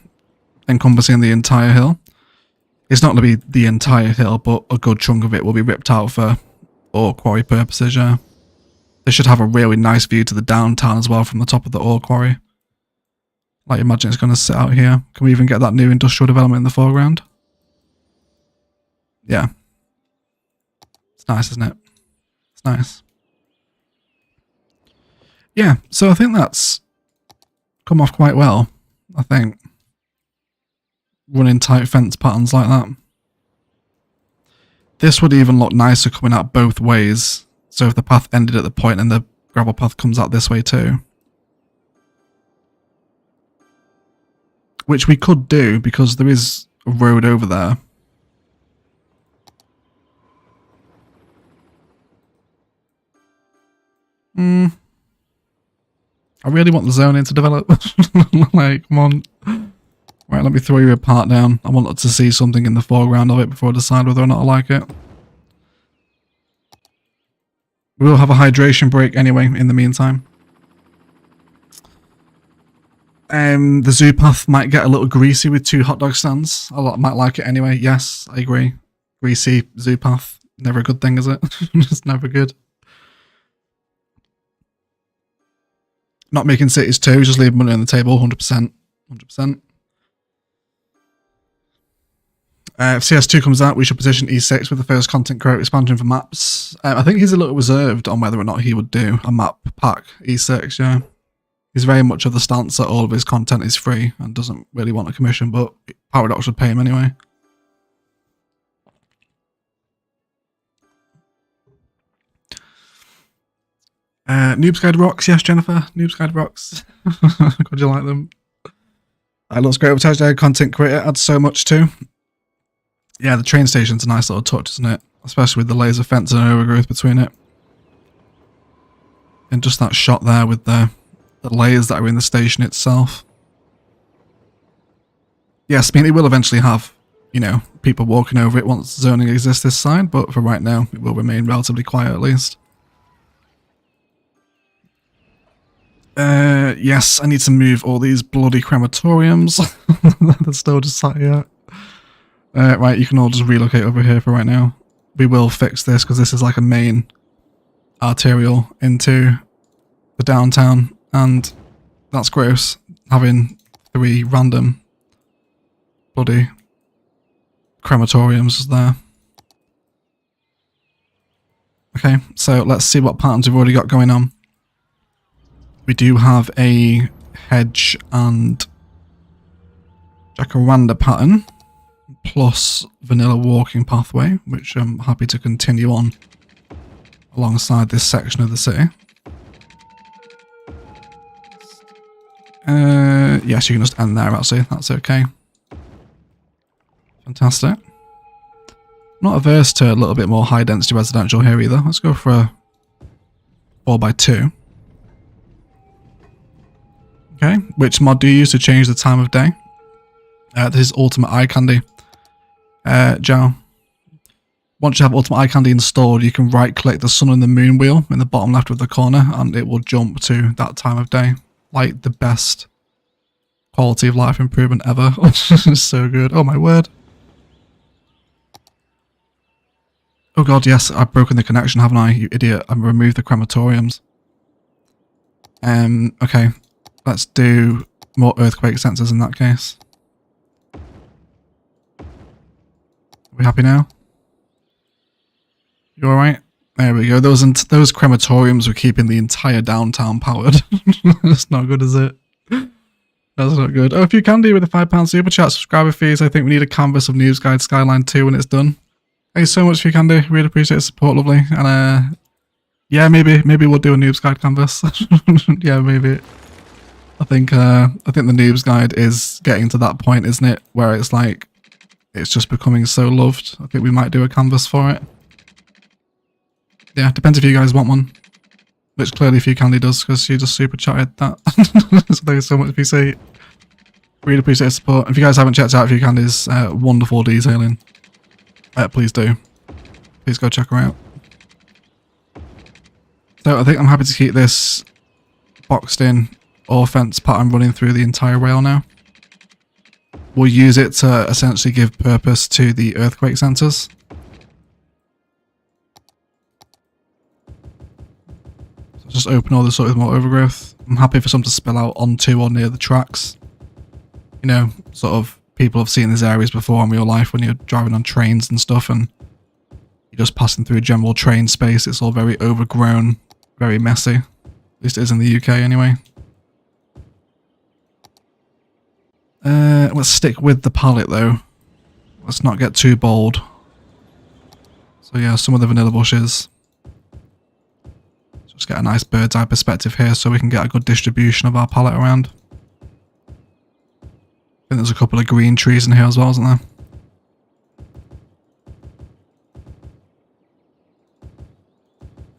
Speaker 1: encompassing the entire hill. It's not going to be the entire hill, but a good chunk of it will be ripped out for ore quarry purposes, yeah. They should have a really nice view to the downtown as well from the top of the ore quarry. Like, imagine it's going to sit out here. Can we even get that new industrial development in the foreground? Yeah. It's nice, isn't it? It's nice. Yeah, so I think that's come off quite well, I think. Running tight fence patterns like that. This would even look nicer coming out both ways. So if the path ended at the point and the gravel path comes out this way too. Which we could do because there is a road over there. I really want the zoning to develop. Like, come on. Right, let me throw you a part down. I wanted to see something in the foreground of it before I decide whether or not I like it. We will have a hydration break anyway in the meantime. The zoo path might get a little greasy with 2 hot dog stands. I might like it anyway. Yes, I agree. Greasy zoo path. Never a good thing, is it? It's never good. Not making cities too, just leave money on the table, 100%. 100%. If CS2 comes out, we should position E6 with the first content creator expansion for maps. I think he's a little reserved on whether or not he would do a map pack E6, yeah. He's very much of the stance that all of his content is free and doesn't really want a commission, but Paradox would pay him anyway. Noobs Guide rocks, yes, Jennifer. Noobs Guide rocks. Could you like them? It looks great. Overcharged content creator adds so much too. Yeah, the train station's a nice little touch, isn't it? Especially with the laser fence and overgrowth between it. And just that shot there with the layers that are in the station itself. Yes, I mean, it will eventually have, you know, people walking over it once zoning exists this side, but for right now, it will remain relatively quiet at least. Yes, I need to move all these bloody crematoriums. They're still just sat here. Right, you can all just relocate over here for right now. We will fix this because this is like a main arterial into the downtown, and that's gross, having 3 random bloody crematoriums there. Okay, so let's see what patterns we've already got going on. We do have a hedge and jacaranda pattern, plus vanilla walking pathway, which I'm happy to continue on alongside this section of the city. Yes, you can just end there actually, that's okay. Fantastic. Not averse to a little bit more high density residential here either. Let's go for a 4x2. Okay, which mod do you use to change the time of day? This is Ultimate Eye Candy. Joe. Once you have Ultimate Eye Candy installed, you can right click the sun and the moon wheel in the bottom left of the corner and it will jump to that time of day. Like the best quality of life improvement ever. It's so good. Oh my word. Oh god, yes, I've broken the connection, haven't I, you idiot? I've removed the crematoriums. Okay. Let's do more earthquake sensors in that case. Are we happy now? You alright? There we go. Those crematoriums were keeping the entire downtown powered. That's not good, is it? That's not good. Oh, if you can do with the £5 super chat subscriber fees, I think we need a canvas of Noobs Guide Skyline 2 when it's done. Thanks so much if you can do. Really appreciate the support, lovely. And yeah, maybe we'll do a Noobs Guide canvas. Yeah, maybe. I think the Noobs Guide is getting to that point, isn't it? Where it's like, it's just becoming so loved. I think we might do a canvas for it. Yeah, depends if you guys want one. Which clearly Few Candy does, because she just super chatted that. So thank you so much, PC. Really appreciate the support. If you guys haven't checked out Few Candy's wonderful detailing, please do. please go check her out. So I think I'm happy to keep this boxed in or fence pattern running through the entire rail now. We'll use it to essentially give purpose to the earthquake sensors. So just open all this up with more overgrowth. I'm happy for some to spill out onto or near the tracks. You know, sort of people have seen these areas before in real life when you're driving on trains and stuff and you're just passing through a general train space. It's all very overgrown, very messy. At least it is in the UK anyway. Let's stick with the palette though. Let's not get too bold. So yeah, some of the vanilla bushes. Just get a nice bird's eye perspective here so we can get a good distribution of our palette around. I think there's a couple of green trees in here as well, isn't there?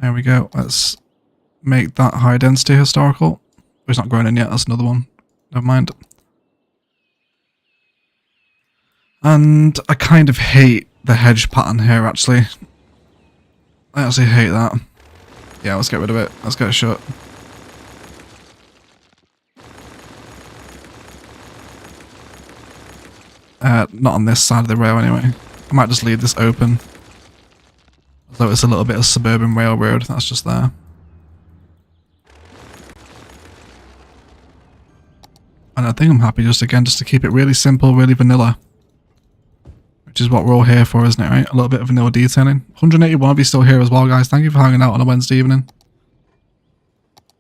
Speaker 1: There we go. Let's make that high density historical. It's not growing in yet, that's another one. Never mind. And I kind of hate the hedge pattern here, actually. I actually hate that. Yeah, let's get rid of it. Let's get it shut. Not on this side of the rail anyway. I might just leave this open. Although it's a little bit of suburban railroad, that's just there. And I think I'm happy just to keep it really simple, really vanilla. Which is what we're all here for, isn't it, right? A little bit of vanilla detailing. 181 of you still here as well, guys. Thank you for hanging out on a Wednesday evening.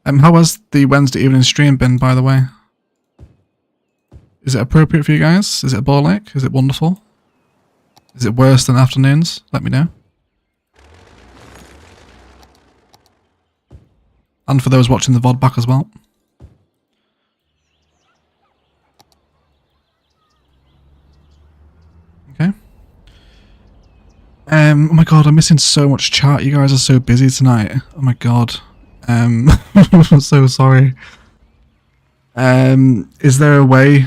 Speaker 1: How has the Wednesday evening stream been, by the way? Is it appropriate for you guys? Is it ball-like? Is it wonderful? Is it worse than afternoons? Let me know. And for those watching the VOD back as well. Okay. Oh my god, I'm missing so much chat. You guys are so busy tonight. Oh my god. I'm so sorry. Is there a way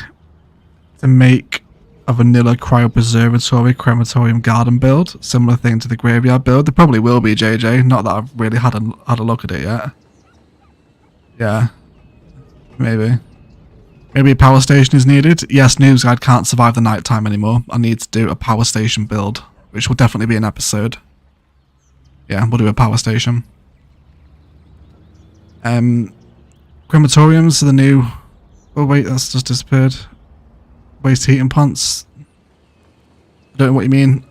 Speaker 1: to make a vanilla cryopreservatory crematorium garden build? Similar thing to the graveyard build? There probably will be, JJ. Not that I've really had a look at it yet. Yeah. Maybe. Maybe a power station is needed. Yes, Noobs Guide can't survive the night time anymore. I need to do a power station build, which will definitely be an episode. Yeah, we'll do a power station. Crematoriums are the new... Oh wait, that's just disappeared. Waste heating plants. I don't know what you mean.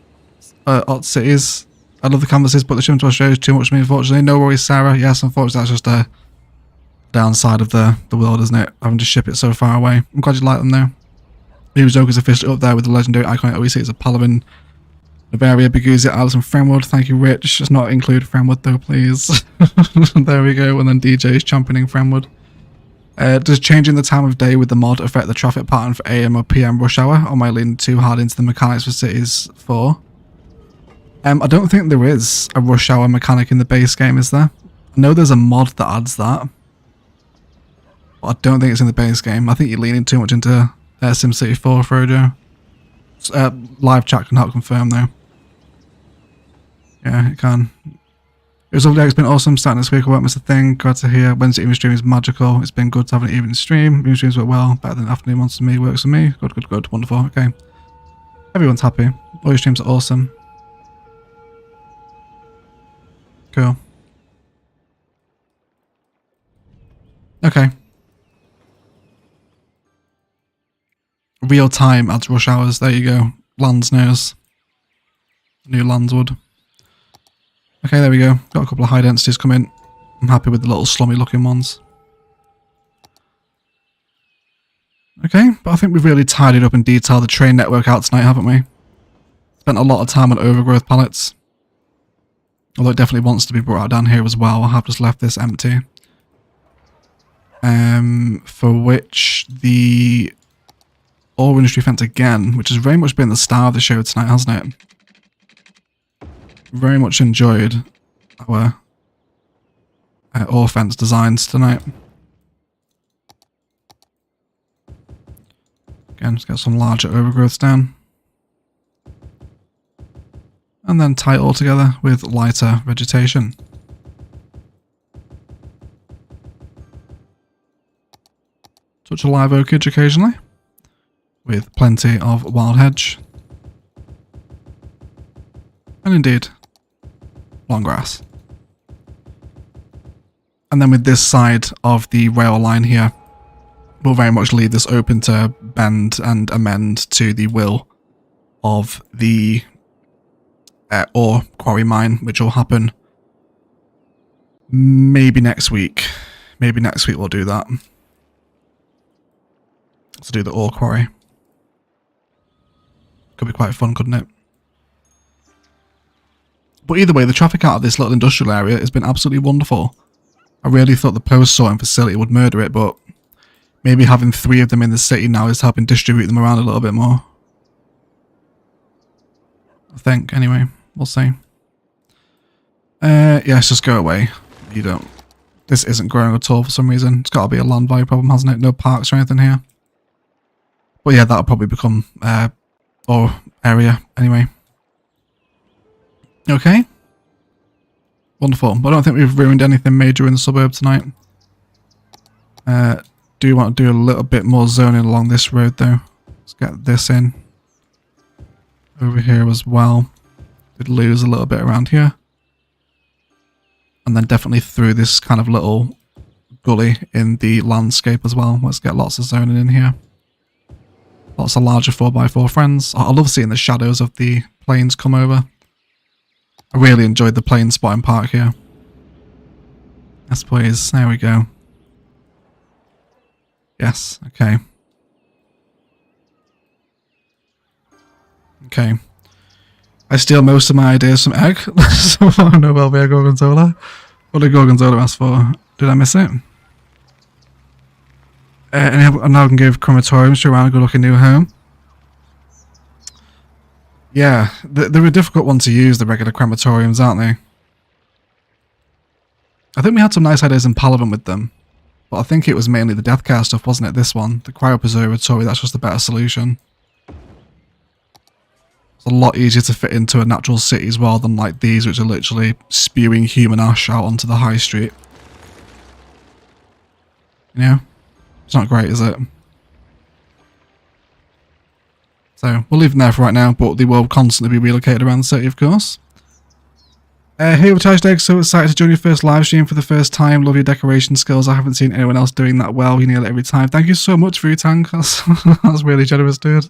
Speaker 1: Hot cities. I love the canvases, but the shipment to Australia is too much for me, unfortunately. No worries, Sarah. Yes, unfortunately, that's just a downside of the world, isn't it? Having to ship it so far away. I'm glad you like them, though. Noobs Joker's officially up there with the legendary iconic OEC. It's a Palavin, Bavaria, Biguzia, Alice, and Fremwood. Thank you, Rich. Just not include Fremwood, though, please. There we go. And then DJ's championing Fremwood. Does changing the time of day with the mod affect the traffic pattern for AM or PM rush hour? Or am I leaning too hard into the mechanics for Cities 4? I don't think there is a rush hour mechanic in the base game, is there? I know there's a mod that adds that. But I don't think it's in the base game. I think you're leaning too much into SimCity 4, Frojo. Live chat can help confirm, though. Yeah, it can. It was lovely. It's been awesome starting this week. I won't miss a thing. Glad to hear. Wednesday evening stream is magical. It's been good to have an evening stream. Evening streams work well. Better than afternoon ones for me. Works for me. Good, good, good. Wonderful. Okay. Everyone's happy. All your streams are awesome. Cool. Okay. Real time adds rush hours. There you go. Lands knows. New Landswood. Okay, there we go. Got a couple of high densities coming. I'm happy with the little slummy looking ones. Okay, but I think we've really tidied up and detailed the train network out tonight, haven't we? Spent a lot of time on overgrowth pallets. Although it definitely wants to be brought out down here as well. I have just left this empty. For which the ore industry fence again, which has very much been the star of the show tonight, hasn't it? Very much enjoyed our ore fence designs tonight. Again, let's get some larger overgrowths down. and then tie it all together with lighter vegetation. Touch a live oakage occasionally, with plenty of wild hedge. And indeed, long grass. And then with this side of the rail line here, we'll very much leave this open to bend and amend to the will of the ore quarry mine, which will happen maybe next week. Maybe next week we'll do that. To do the ore quarry. Could be quite fun, couldn't it? But either way, the traffic out of this little industrial area has been absolutely wonderful. I really thought the post sorting facility would murder it, but maybe having 3 of them in the city now is helping distribute them around a little bit more. I think, anyway. We'll see. Yeah, let's just go away. You don't... This isn't growing at all for some reason. It's got to be a land value problem, hasn't it? No parks or anything here. But yeah, that'll probably become ore area anyway. Okay. Wonderful. But I don't think we've ruined anything major in the suburb tonight. Do you want to do a little bit more zoning along this road though? Let's get this in. Over here as well. Did lose a little bit around here. And then definitely through this kind of little gully in the landscape as well. Let's get lots of zoning in here. Lots of larger 4x4 friends. I love seeing the shadows of the planes come over. I really enjoyed the plane spotting park here. Yes, please. There we go. Yes, okay. Okay. I steal most of my ideas from Egg. So no Velvia Gorgonzola. What did Gorgonzola ask for? Did I miss it? And now I can give crematoriums to around a good looking new home. Yeah, they're a difficult one to use, the regular crematoriums, aren't they? I think we had some nice ideas in Palaven with them. But I think it was mainly the Deathcare stuff, wasn't it, this one? The Cryopreservatory, that's just a better solution. It's a lot easier to fit into a natural city as well than like these, which are literally spewing human ash out onto the high street. You know? It's not great, is it? So, we'll leave them there for right now, but they will constantly be relocated around the city, of course. Hey, Overcharged Egg, so excited to join your first live stream for the first time. Love your decoration skills. I haven't seen anyone else doing that well. You nail it every time. Thank you so much for your tank. That's really generous, dude.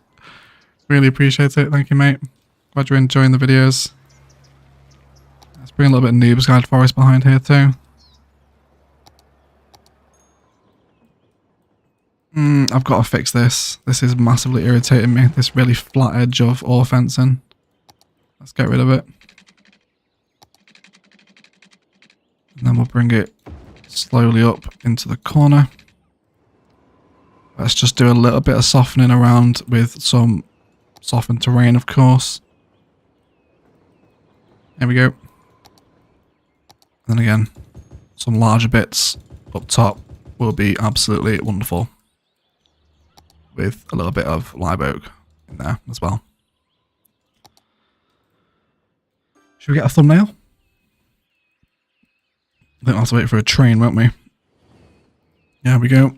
Speaker 1: Really appreciate it. Thank you, mate. Glad you're enjoying the videos. Let's bring a little bit of Noobs Guide Forest behind here, too. I've got to fix this. This is massively irritating me. This really flat edge of ore fencing. Let's get rid of it. And then we'll bring it slowly up into the corner. Let's just do a little bit of softening around with some softened terrain, of course. There we go. And then again, some larger bits up top will be absolutely wonderful. With a little bit of live oak in there as well. Should we get a thumbnail? I think we'll have to wait for a train, won't we? There we go.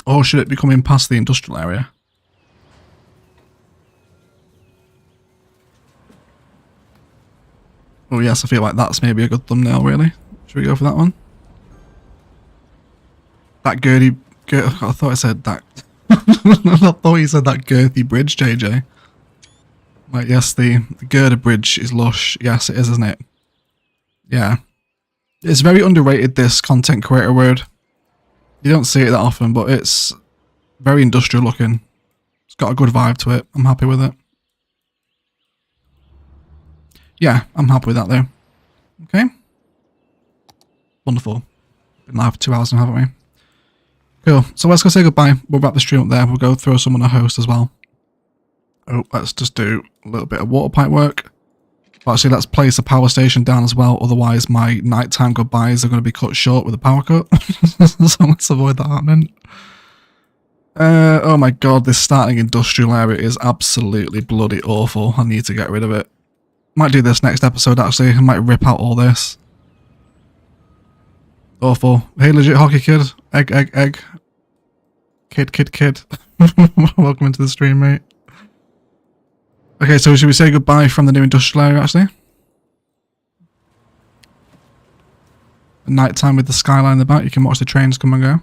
Speaker 1: Or should it be coming past the industrial area? Oh yes, I feel like that's maybe a good thumbnail, really. Should we go for that one? That girthy... I thought I said that... I thought you said that girthy bridge, JJ. Like, yes, the girder bridge is lush. Yes, it is, isn't it? Yeah. It's very underrated, this content creator word. You don't see it that often, but it's very industrial looking. It's got a good vibe to it. I'm happy with it. Yeah, I'm happy with that though. Okay. Wonderful. Been live for 2 hours now, haven't we? Cool. So let's go say goodbye. We'll wrap the stream up there. We'll go throw someone a host as well. Oh, let's just do a little bit of water pipe work. Actually, let's place a power station down as well. Otherwise, my nighttime goodbyes are going to be cut short with a power cut. So let's avoid that happening. Oh my god, this starting industrial area is absolutely bloody awful. I need to get rid of it. Might do this next episode actually. I might rip out all this. Awful. Hey, legit hockey kid. Egg. Kid. Welcome into the stream, mate. Okay, so should we say goodbye from the new industrial area actually? Night time with the skyline in the back. You can watch the trains come and go.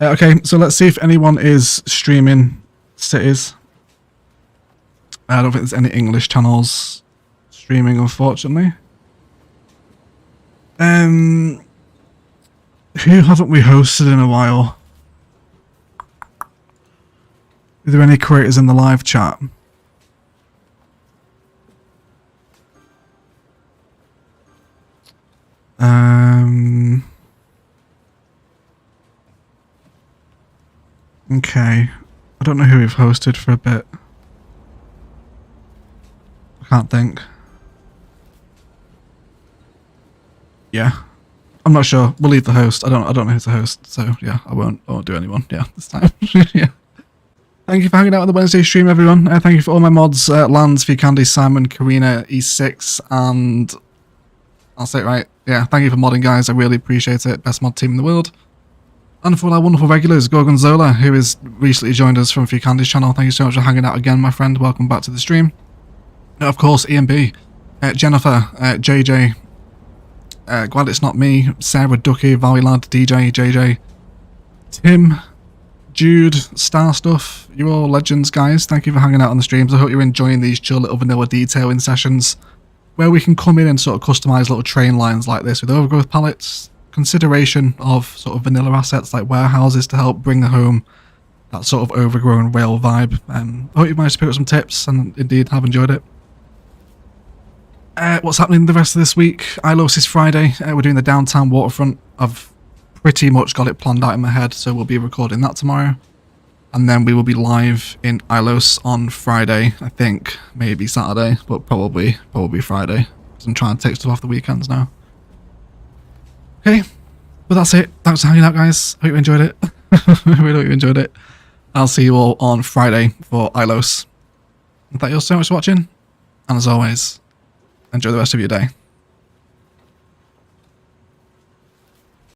Speaker 1: Okay, so let's see if anyone is streaming cities. I don't think there's any English channels streaming, unfortunately. Who haven't we hosted in a while? Are there any creators in the live chat? Okay. I don't know who we've hosted for a bit. I can't think. Yeah. I'm not sure. We'll leave the host. I don't know who to host, so yeah, I won't do anyone. Yeah, this time. Yeah. Thank you for hanging out on the Wednesday stream, everyone. Thank you for all my mods, Lands, Candy, Simon, Karina, E6, and I'll say it right. Yeah, thank you for modding, guys. I really appreciate it. Best mod team in the world. And for all our wonderful regulars, Gorgonzola, who has recently joined us from Candy's channel. Thank you so much for hanging out again, my friend. Welcome back to the stream. Of course, Ian B, Jennifer, JJ, glad it's not me, Sarah, Ducky, Valley Lad, DJ, JJ, Tim, Jude, Star Stuff. You're all legends, guys. Thank you for hanging out on the streams. I hope you're enjoying these chill little vanilla detailing sessions where we can come in and sort of customize little train lines like this with overgrowth palettes, consideration of sort of vanilla assets like warehouses to help bring home that sort of overgrown rail vibe. I hope you've managed to pick up some tips and indeed have enjoyed it. What's happening the rest of this week? Ilos is Friday. We're doing the downtown waterfront. I've pretty much got it planned out in my head, so we'll be recording that tomorrow. And then we will be live in Ilos on Friday, I think. Maybe Saturday, but probably Friday. Because I'm trying to take stuff off the weekends now. Okay, but that's it. Thanks for hanging out, guys. Hope you enjoyed it. I really hope you enjoyed it. I'll see you all on Friday for Ilos. Thank you all so much for watching. And as always, enjoy the rest of your day.